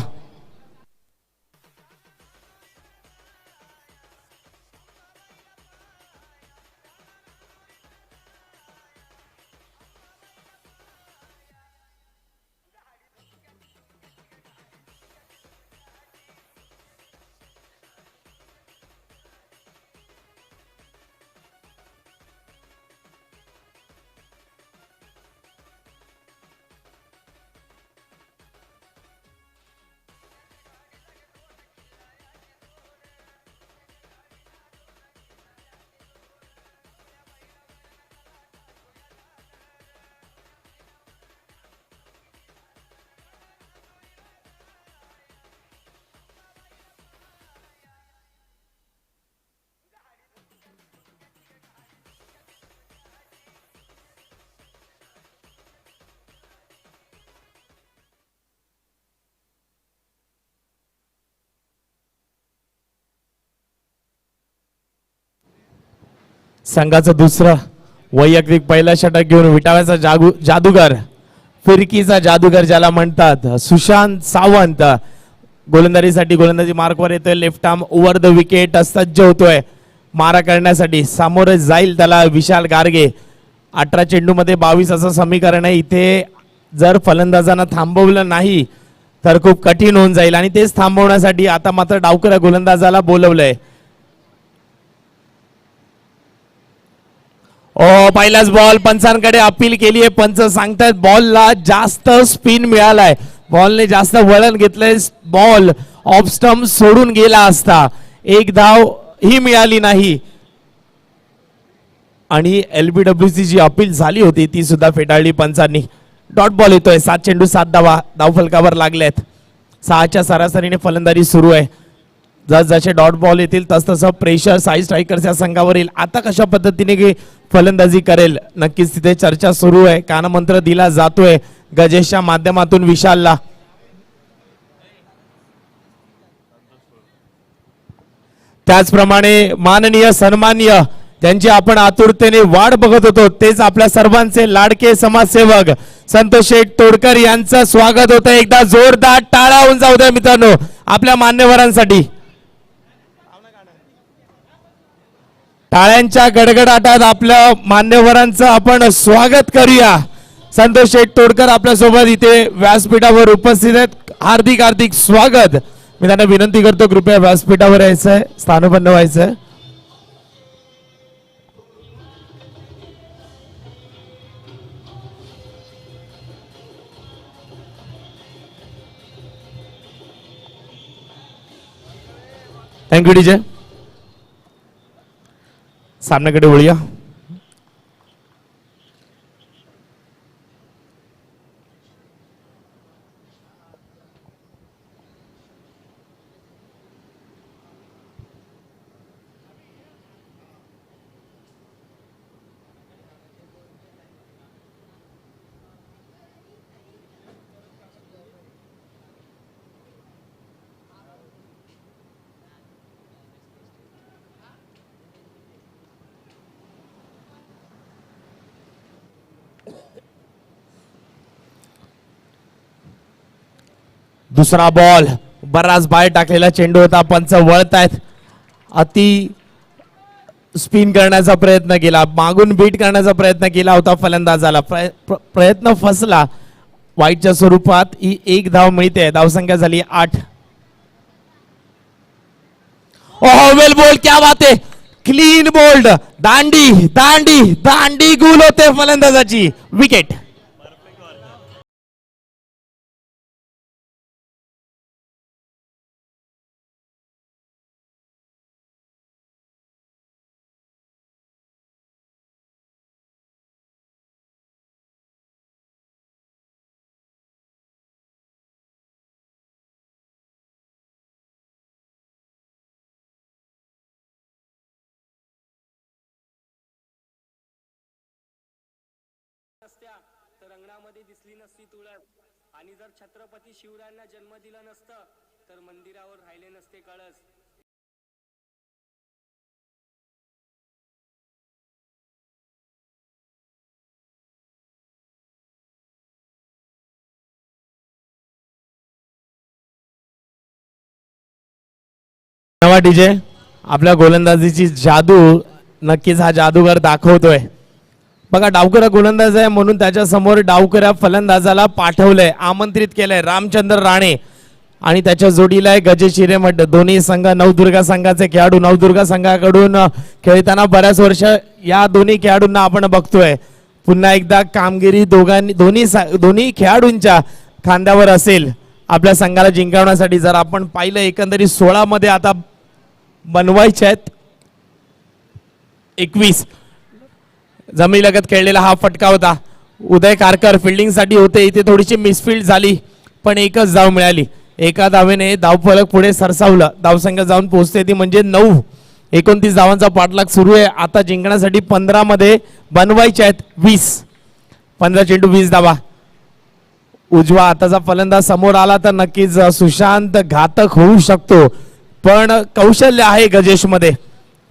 संघाचं दुसरं वैयक्तिक पहिला षटक घेऊन विटाव्याचा जादूगर, फिरकीचा जादूगर ज्याला म्हणतात, सुशांत सावंत गोलंदाजीसाठी गोलंदाजी मार्कवर येतोय. Left arm over the wicket सज्ज होतोय मारा करण्यासाठी. सामोरे जाईल त्याला विशाल गारगे. 18 चेंडू मध्ये 22 असं समीकरण आहे. इथे जर फलंदाजांना थांबवलं नाही तर खूप कठीण होऊन जाईल आणि तेच थांबवण्यासाठी आता मात्र डावकर गोलंदाजाला बोलवलंय. पहिलाच बॉल पंचांकडे अपील केली आहे. पंच सांगतायत बॉलला जास्त स्पिन मिळालाय, बॉलने जास्त वळण घेतलंय, बॉल ऑफ स्टंप सोडून गेला असता. एक धाव ही मिळाली नाही आणि एलबीडब्ल्यूची जी अपील झाली होती ती सुद्धा फेटाळली पंचांनी. डॉट बॉल येतोय. 7 चेंडू 7 धावा धावफलकावर लागलेत. 6च्या सरासरीने फलंदाजी सुरू आहे. जसे डॉट बॉल येतील तसं प्रेशर साई स्ट्रायकर्सच्या संघावर येईल. आता कशा पद्धतीने फलंदाजी करेल नक्कीच तिथे चर्चा सुरू आहे. कानमंत्र दिला जातोय गजेशच्या माध्यमातून विशालला. त्याचप्रमाणे माननीय सन्माननीय त्यांची आपण आतुरतेने वाट बघत होतो तेच आपल्या सर्वांचे लाडके समाजसेवक संतोष शेठ तोडकर यांचं स्वागत होतं. एकदा जोरदार टाळ्या होऊन जाऊ द्या मित्रांनो आपल्या मान्यवरांसाठी. टाळ्यांच्या गडगडाटात आपल्या मान्यवरांचं आपण स्वागत करूया. संतोष शेठ तोडकर आपल्या सोबत इथे व्यासपीठावर उपस्थित आहेत. हार्दिक हार्दिक स्वागत. मी त्यांना विनंती करतो कृपया व्यासपीठावर यायचंय, स्थानपन्न व्हायचंय. Thank you DJ. सामन्याकडे वळूया. दुसरा बॉल बराच बाहेर टाकलेला चेंडू होता. पंच वळतायत. अति स्पिन करण्याचा प्रयत्न केला, मागून बीट करण्याचा प्रयत्न केला होता फलंदाजाला. प्रयत्न फसला. वाईटच्या स्वरूपात ही एक धाव मिळते. धावसंख्या झाली 8. ओह वेल बोल्ड, क्या बात है, क्लीन बोल्ड. दांडी दांडी दांडी गुल होते फलंदाजाची. विकेट. नसत्या तर अंगणामध्ये दिसली नसती तुळस, आणि जर छत्रपती शिवरायांना जन्म दिला नसतं तर मंदिरावर राहिले नसते कळस. नवा डीजे आपल्या गोलंदाजीची जादू नक्कीच हा जादूगार दाखवतोय. बघा डावकरा गोलंदाज आहे म्हणून त्याच्या समोर डावकऱ्या फलंदाजाला पाठवलंय, आमंत्रित केलंय रामचंद्र राणे आणि त्याच्या जोडीला आहे गजेश हिरेमठ. दोन्ही संघ नवदुर्गा संघाचे खेळाडू. नवदुर्गा संघाकडून खेळताना बऱ्याच वर्ष या दोन्ही खेळाडूंना आपण बघतोय. पुन्हा एकदा कामगिरी दोन्ही खेळाडूंच्या खांद्यावर असेल आपल्या संघाला जिंकवण्यासाठी. जर आपण पाहिलं एकंदरीत 16 मध्ये आता बनवायचे आहेत 21. जमिनीलगत खेळलेला हा फटका होता. उदय कारकर फिल्डिंग साठी होते, इथे थोडीशी मिसफिल्ड झाली पण एकच धाव मिळाली. एका धावेने धावफलक पुढे सरसावलं. धावसंख्या जाऊन पोहोचते ती म्हणजे 9. 29 धावांचा पाठलाग सुरू आहे. आता जिंकण्यासाठी 15 मध्ये बनवायचे आहेत 20. 15 चेंडू 20 धावा. उजवा हाताचा फलंदाज समोर आला तर नक्कीच सुशांत घातक होऊ शकतो, पण कौशल्य आहे गजेश मध्ये.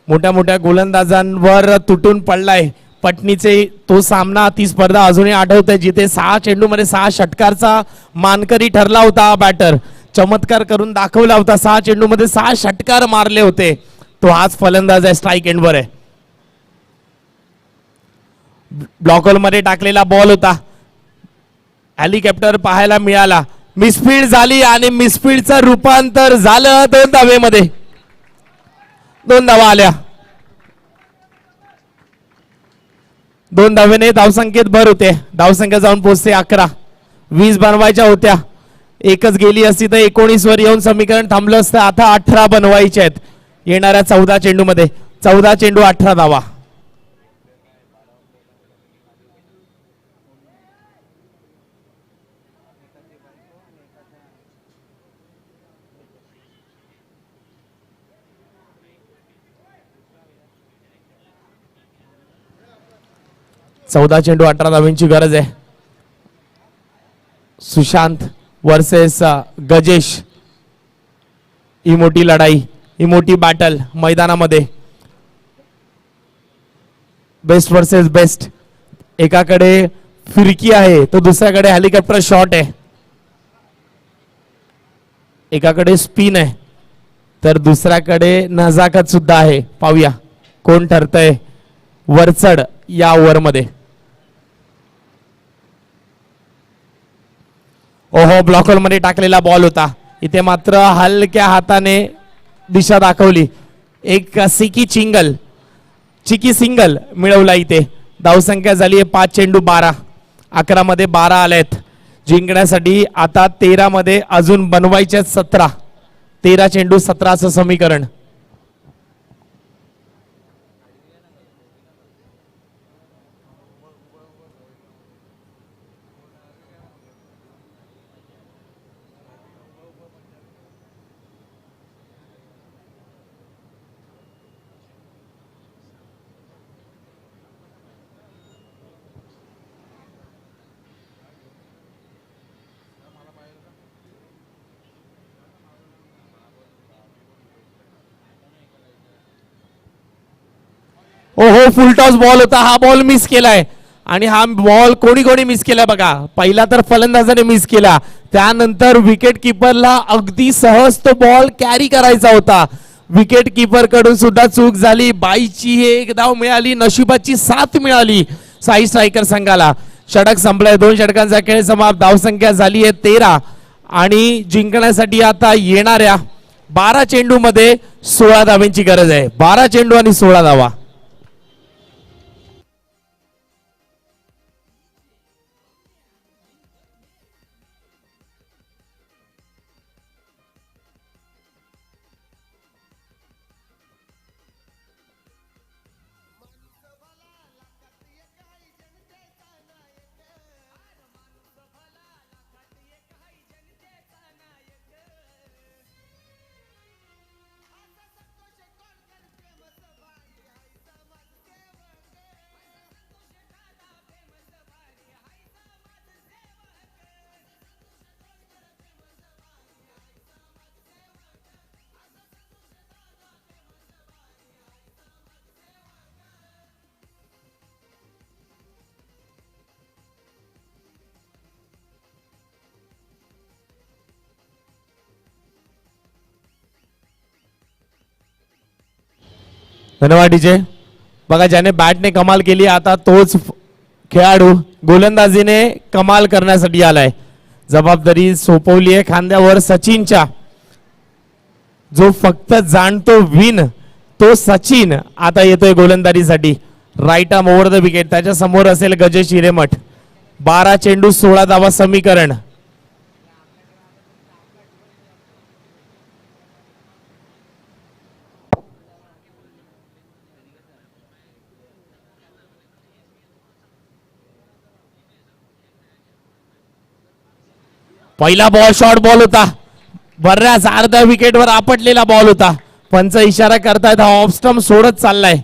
मोठ्या मोठ्या गोलंदाजांवर तुटून पडलाय. पटणीचे तो सामना, ती स्पर्धा अजूनही आठवते जिथे 6 चेंडूमध्ये 6 षटकारचा मानकरी ठरला होता हा बॅटर. चमत्कार करून दाखवला होता. 6 चेंडूमध्ये 6 षटकार मारले होते. तो हाच फलंदाज आहे, स्ट्राईक एंडवर आहे. ब्लॉकहोल मध्ये टाकलेला बॉल होता. हेलिकॉप्टर पाहायला मिळाला. मिसफील्ड झाली आणि मिसफील्डचं रूपांतर झालं 2 धावेमध्ये. 2 धावा आल्या. 2 धावेने धावसंख्येत भर होते. धावसंख्या जाऊन पोहोचते 11. 20 बनवायच्या होत्या, एकच गेली असती तर 19 वर येऊन समीकरण थांबलं असतं. आता 18 बनवायचे आहेत येणाऱ्या 14 चेंडू मध्ये. 14 चेंडू 18 धावा. चौदा चेंडू 18 धावांची गरज आहे. सुशांत वर्सेस गजेश. ही मोठी लढाई, ही मोठी बॅटल मैदानामध्ये. Best versus best. एकाकडे फिरकी आहे तो दुसऱ्याकडे हेलिकॉप्टर शॉट आहे. एकाकडे स्पिन आहे तर दुसऱ्याकडे नजाकत सुद्धा आहे. पाहूया कोण ठरतंय वरचढ या ओव्हर मध्ये. ओहो, ब्लॉकहोल मध्ये टाकलेला बॉल होता. इथे मात्र हलक्या हाताने दिशा दाखवली. एक चिकी सिंगल मिळवला इथे. धावसंख्या झाली आहे 5 चेंडू 12. 11 मध्ये 12 आलेत. जिंकण्यासाठी आता 13 मध्ये अजून बनवायचे 17. 13 चेंडू 17चं समीकरण. ओहो, फुल टॉस बॉल होता. हा बॉल मिस केलाय आणि हा बॉल कोणी कोणी मिस केला बघा. पहिला तर फलंदाजाने मिस केला, त्यानंतर विकेट किपरला अगदी सहज तो बॉल कॅरी करायचा होता. विकेट किपर कडून सुद्धा चूक झाली. बाईची हे एक धाव मिळाली, नशिबाची साथ मिळाली साई स्ट्रायकर संघाला. षटक संपलाय. 2 षटकांचा खेळ समाप्त. धावसंख्या झाली आहे 13 आणि जिंकण्यासाठी आता येणाऱ्या 12 चेंडू मध्ये 16 धावांची गरज आहे. 12 चेंडू आणि 16 धावा. धन्यवाद डीजे. बघा ज्याने बॅटने कमाल केली आता तोच खेळाडू गोलंदाजीने कमाल करण्यासाठी आलाय. जबाबदारी सोपवली आहे खांद्यावर सचिनच्या. जो फक्त जाणतो विन तो सचिन आता येतोय गोलंदाजीसाठी. Right arm over the wicket. त्याच्या समोर असेल गजेश हिरेमठ. 12 चेंडू 16 धावा समीकरण. पहिला बॉल शॉर्ट बॉल होता. बऱ्याच अर्ध्या विकेटवर आपटलेला बॉल होता. पंच इशारा करतायत हा ऑफ स्टंप सोडत चाललाय.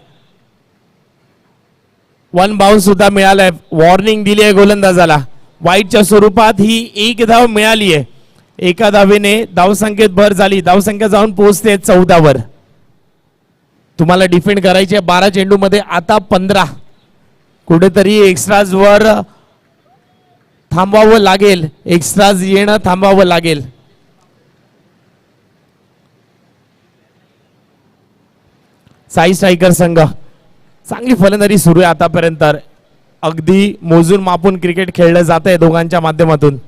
1 बाउन्स सुद्धा मिळालाय. वॉर्निंग दिली आहे गोलंदाजाला. वाईटच्या स्वरूपात ही 1 धाव मिळाली आहे. एका धावेने धावसंख्येत भर झाली. धावसंख्या जाऊन पोहोचते 14 वर. तुम्हाला डिफेंड करायचे 12 चेंडू मध्ये आता 15. कुठेतरी एक्स्ट्राज वर थांबावं लागेल. एक्स्ट्राज येणं थांबावं लागेल. साई स्ट्रायकर संघ चांगली फलंदाजी सुरू आहे आतापर्यंत. अगदी मोजून मापून क्रिकेट खेळलं जात आहे दोघांच्या माध्यमातून.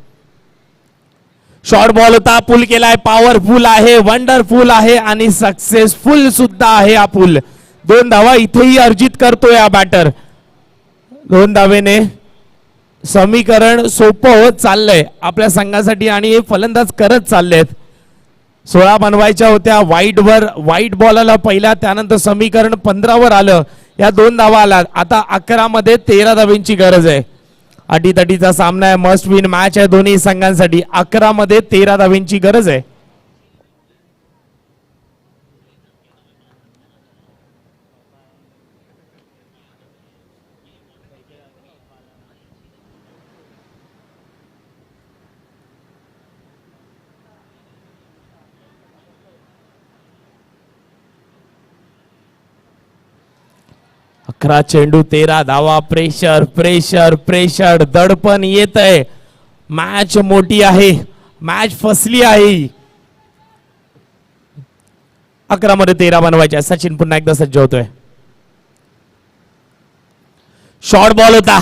शॉर्ट बॉल होता. पूल केलाय. पॉवरफुल आहे. वंडरफुल आहे आणि सक्सेसफुल सुद्धा आहे हा पूल. 2 धावा इथेही अर्जित करतोय हा बॅटर. 2 धावेने समीकरण सोपं होत चाललंय आपल्या संघासाठी आणि हे फलंदाज करत चाललेत. 16 बनवायच्या होत्या. वाईट बॉल आला पहिला. त्यानंतर समीकरण 15 वर आलं. या 2 धावा आला. आता 11 मध्ये 13 धावेंची गरज आहे. अटीतटीचा सामना आहे. मस्ट विन मॅच आहे दोन्ही संघांसाठी. 11 मध्ये 13 धावेंची गरज आहे. अकरा चेंडू 13 धावा. Pressure pressure pressure. दडपण येत आहे. मॅच मोठी आहे. मॅच फसली आहे. 11 मध्ये 13 बनवायचे. सचिन पुन्हा एकदा सज्ज होतोय. शॉर्ट बॉल होता.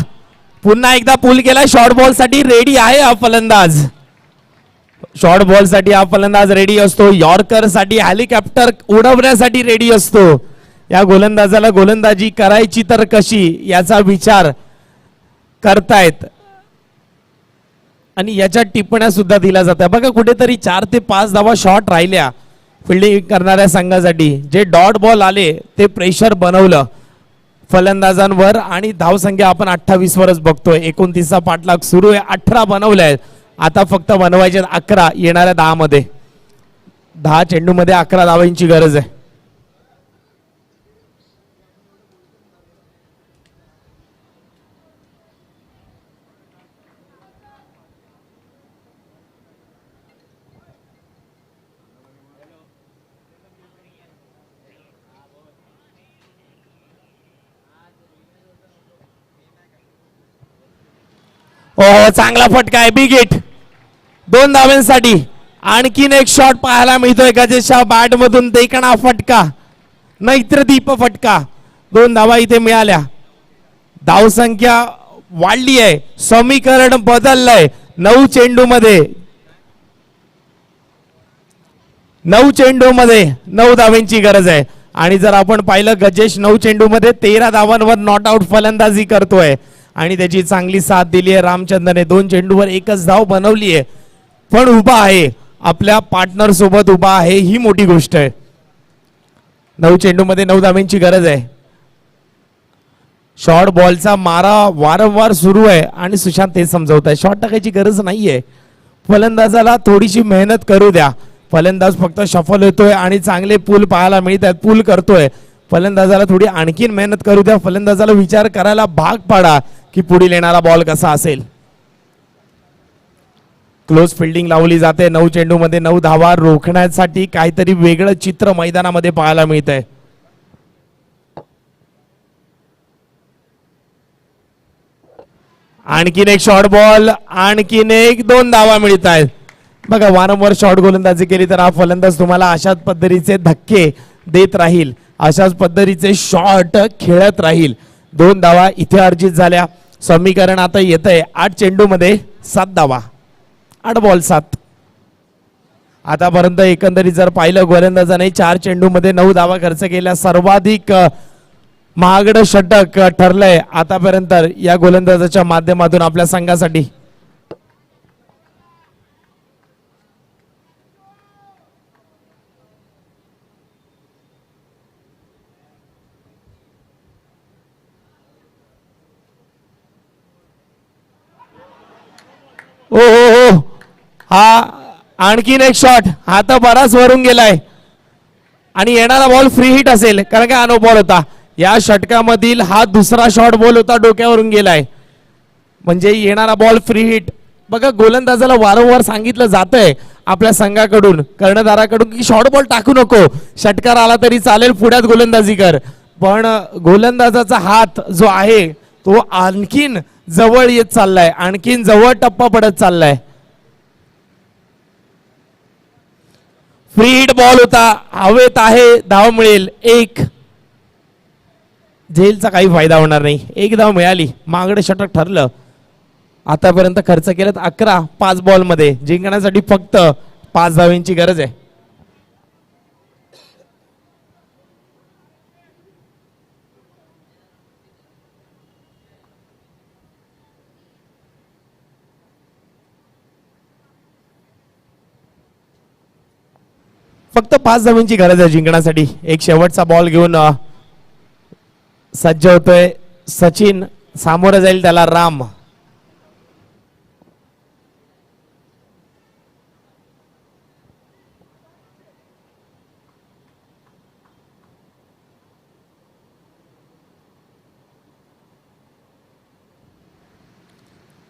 पुन्हा एकदा पूल केला. शॉर्ट बॉल साठी रेडी आहे हा फलंदाज. शॉर्ट बॉल साठी हा फलंदाज रेडी असतो. यॉर्कर साठी हेलिकॉप्टर उडवण्यासाठी रेडी असतो. या गोलंदाजाला गोलंदाजी करायची तर कशी याचा विचार करतायत आणि याच्या टिप्पण्या सुद्धा दिल्या जातात. बघा कुठेतरी 4 ते 5 धावा शॉर्ट राहिल्या फिल्डिंग करणाऱ्या संघासाठी. जे डॉट बॉल आले ते प्रेशर बनवलं फलंदाजांवर आणि धावसंख्या आपण 28 वरच बघतोय. 29चा पाठलाग सुरू आहे. 18 बनवल्या. आता फक्त बनवायचे 11 येणाऱ्या 10 मध्ये. 10 चेंडू मध्ये 11 धावांची गरज आहे. हो चांगला फटका आहे. Big hit 2 धावांसाठी. आणखीन एक शॉट पाहायला मिळतोय गजेशच्या बॅट मधून. देखणा फटका नैत्रदीप फटका. 2 धावा इथे मिळाल्या. धावसंख्या वाढली आहे. समीकरण बदललंय. 9 चेंडू मध्ये 9 धावांची गरज आहे. आणि जर आपण पाहिलं गजेश 9 चेंडू मध्ये 13 धावांवर नॉट आउट फलंदाजी करतोय आणि त्याची चांगली साथ दिली आहे रामचंद्रने. 2 चेंडूवर 1च धाव बनवली आहे पण उभा आहे. आपल्या पार्टनर सोबत उभा आहे. ही मोठी गोष्ट आहे. 9 चेंडू मध्ये 9 धावांची गरज आहे. शॉर्ट बॉलचा मारा वारंवार सुरू आहे आणि सुशांत ते समजवत आहे शॉट टाकायची गरज नाहीये. फलंदाजाला थोडीशी मेहनत करू द्या. फलंदाज फक्त शफल होतोय आणि चांगले पूल पाहायला मिळत आहेत. पूल करतोय. फलंदाजाला थोडी आणखीन मेहनत करू द्या. फलंदाजाला विचार करायला भाग पाडा की पुढील येणारा बॉल कसा असेल. क्लोज फिल्डिंग लावली जाते. 9 चेंडू मध्ये 9 धावा रोखण्यासाठी काहीतरी वेगळं चित्र मैदानामध्ये पाहायला मिळत आहे. आणखीन एक शॉर्ट बॉल. आणखीन एक 2 धावा मिळत आहेत. बघा वारंवार शॉर्ट गोलंदाजी केली तर हा फलंदाज तुम्हाला अशाच पद्धतीचे धक्के देत राहील. अशाच पद्धतीचे शॉट खेळत राहील. 2 धावा इथे अर्जित झाल्या. समीकरण आता येत आहे 8 चेंडूमध्ये 7 धावा, 8 बॉल 7. आतापर्यंत एकंदरीत जर पाहिलं गोलंदाजाने 4 चेंडूमध्ये 9 धावा खर्च केल्या. सर्वाधिक महागडं षटक ठरलंय आतापर्यंत या गोलंदाजाच्या माध्यमातून आपल्या संघासाठी. ओ हो हो, हा आणखीन एक शॉट, हा तर बराच वरून गेलाय आणि येणारा बॉल फ्री हिट असेल कारण का नो बॉल होता. या षटकामधील हा दुसरा शॉट बॉल होता, डोक्यावरून गेलाय म्हणजे येणारा बॉल फ्री हिट. बघा गोलंदाजाला वारंवार सांगितलं जातंय आपल्या संघाकडून, कर्णधाराकडून की शॉर्ट बॉल टाकू नको, षटकार आला तरी चालेल, पुढ्यात गोलंदाजी कर. पण गोलंदाजाचा हात जो आहे तो आणखीन जवळ येत चाललाय, आणखीन जवळ टप्पा पडत चाललाय. फ्री हिट बॉल होता, हवेत आहे, धाव मिळेल 1. झेलचा काही फायदा होणार नाही, 1 धाव मिळाली, मागडे षटक ठरलं. आतापर्यंत खर्च केलेत 11 5 बॉल मध्ये, जिंकण्यासाठी फक्त 5 धावांची गरज आहे. फक्त 5 धावांची गरज आहे जिंकण्यासाठी. एक शेवटचा बॉल घेऊन सज्ज होतोय सचिन, सामोरं जाईल त्याला राम.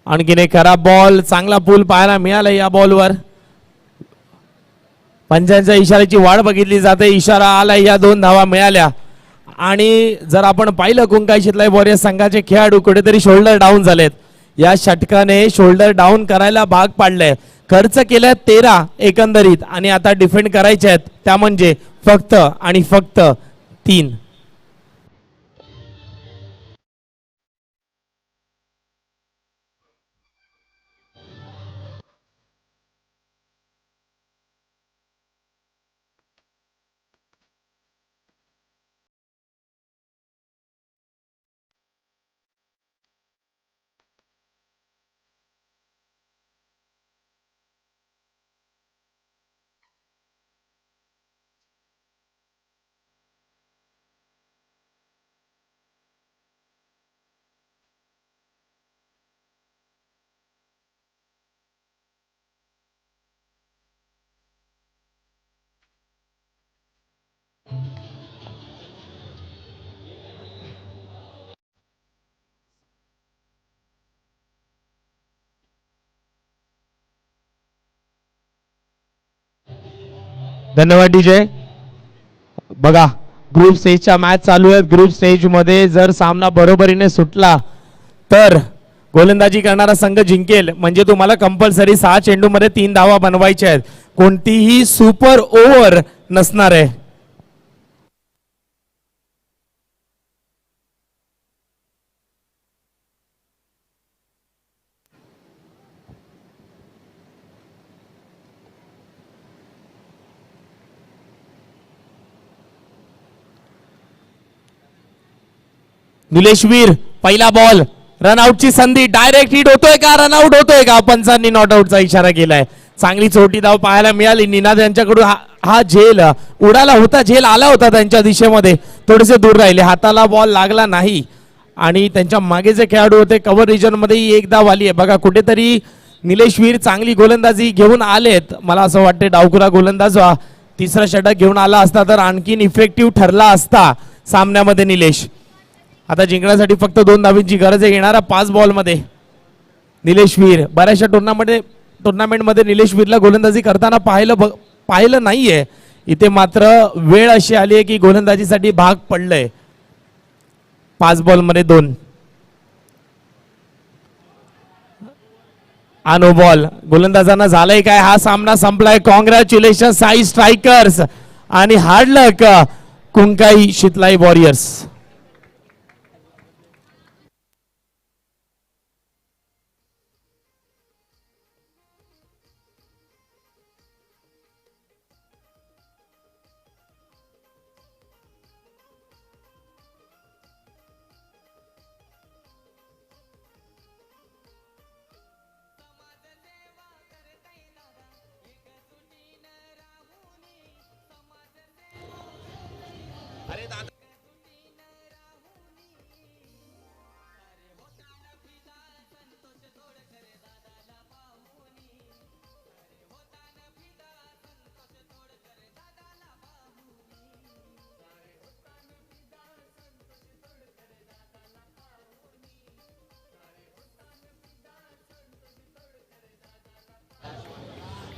आणखीन एक खराब बॉल, चांगला पूल पाहायला मिळाला या बॉलवर. पंचांच्या इशाऱ्याची वाट बघितली जाते, इशारा आला, या 2 धावा मिळाल्या. आणि जर आपण पाहिलं कुंकाई शितलाई वॉरियर्स संघाचे खेळाडू कुठेतरी शोल्डर डाऊन झालेत. या षटकाने शोल्डर डाऊन करायला भाग पाडलंय. खर्च केलाय 13 एकंदरीत आणि आता डिफेंड करायचे आहेत त्या म्हणजे फक्त आणि फक्त 3. धन्यवाद डीजे. बघा ग्रुप स्टेजच्या मॅच चालू आहेत. ग्रुप स्टेज मध्ये जर सामना बरोबरीने सुटला तर गोलंदाजी करणारा संघ जिंकेल. म्हणजे तुम्हाला कंपल्सरी 6 चेंडू मध्ये 3 धावा बनवायच्या आहेत. कोणतीही सुपर ओव्हर नसणार आहे. निलेशवीर पहिला बॉल, रनआउटची संधी, डायरेक्ट हिट होतोय का, रनआउट होतोय का, पंचांनी नॉट आउटचा इशारा केलाय. चांगली छोटी धाव पाहायला मिळाली. निनाद यांच्याकडून हा झेल उडाला होता, झेल आला होता त्यांच्या दिशेमध्ये, थोडेसे दूर राहिले, हाताला बॉल लागला नाही आणि त्यांच्या मागे जे खेळाडू होते कव्हर रिजन मध्ये एक धाव आली आहे. बघा कुठेतरी निलेशवीर चांगली गोलंदाजी घेऊन आलेत. मला असं वाटतं डावखुरा गोलंदाज 3रा षटक घेऊन आला असता तर आणखीन इफेक्टिव्ह ठरला असता सामन्यामध्ये निलेश. आता जिंकण्यासाठी फक्त 2 धावांची गरज आहे. येणारा 5 बॉल मध्ये निलेशवीर, बऱ्याचशा टुर्नामेंटमध्ये निलेशवीरला गोलंदाजी करताना पाहिलं नाहीये. इथे मात्र वेळ अशी आली आहे की गोलंदाजीसाठी भाग पडलंय. 5 बॉल मध्ये 2. No ball. गोलंदाजांना झालंय काय, हा सामना संपलाय. कॉंग्रॅच्युलेशन साई स्ट्रायकर्स आणि hard luck Kunkai Shitlai warriors.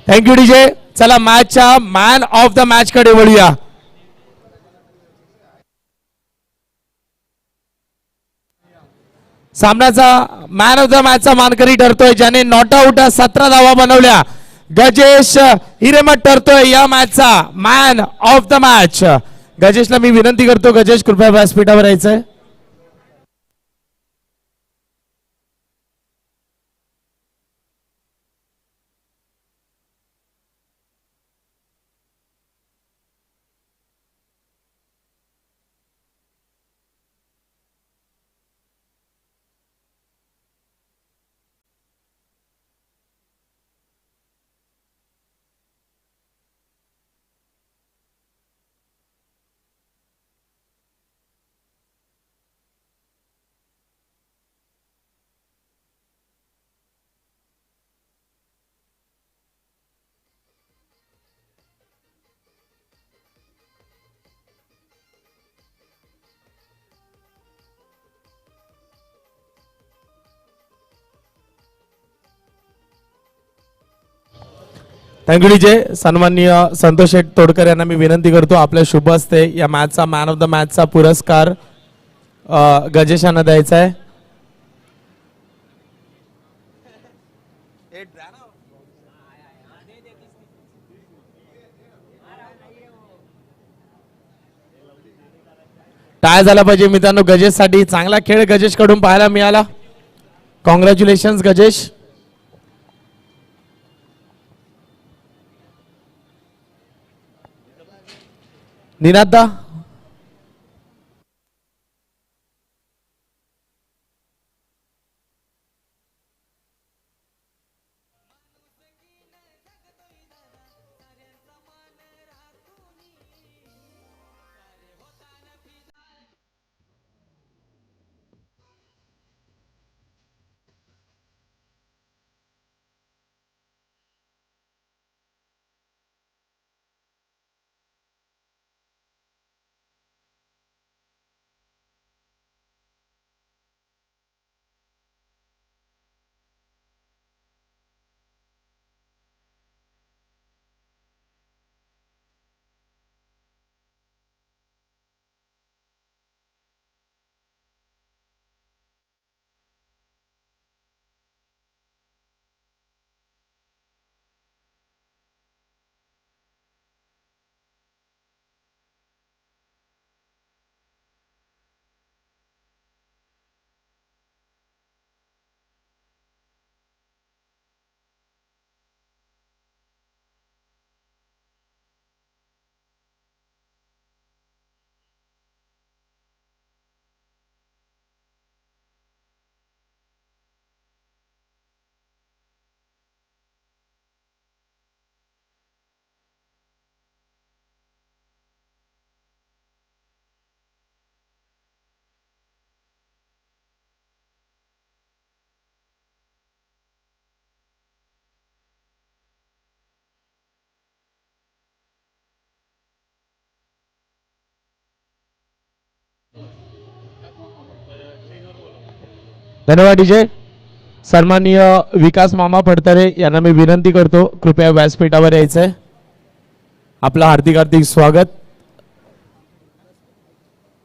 Thank you DJ. चला मॅचच्या मॅन ऑफ द मॅच कडे वळूया. सामन्याचा मॅन ऑफ द मॅचचा मानकरी ठरतोय ज्याने नॉट आउट 17 धावा बनवल्या. गजेश हिरेमठ ठरतोय या मॅचचा मॅन ऑफ द मॅच. गजेशला मी विनंती करतो, गजेश कृपया व्यासपीठावर यायचंय. Thank you DJ. सन्माननीय संतोष शेठ तोडकर यांना मी विनंती करतो आपल्या शुभ हस्ते या मॅचचा मॅन ऑफ द मॅचचा पुरस्कार गजेश यांना द्यायचा आहे. टाय झाला पाहिजे मित्रांनो. गजेश साठी चांगला खेळ गजेश कडून पाहायला मिळाला. कॉंग्रॅच्युलेशन गजेश. निनादा. धन्यवाद डीजे. सन्माननीय विकास मामा फडतरे यांना मी विनंती करतो कृपया व्यासपीठावर यायचंय. आपलं हार्दिक हार्दिक स्वागत.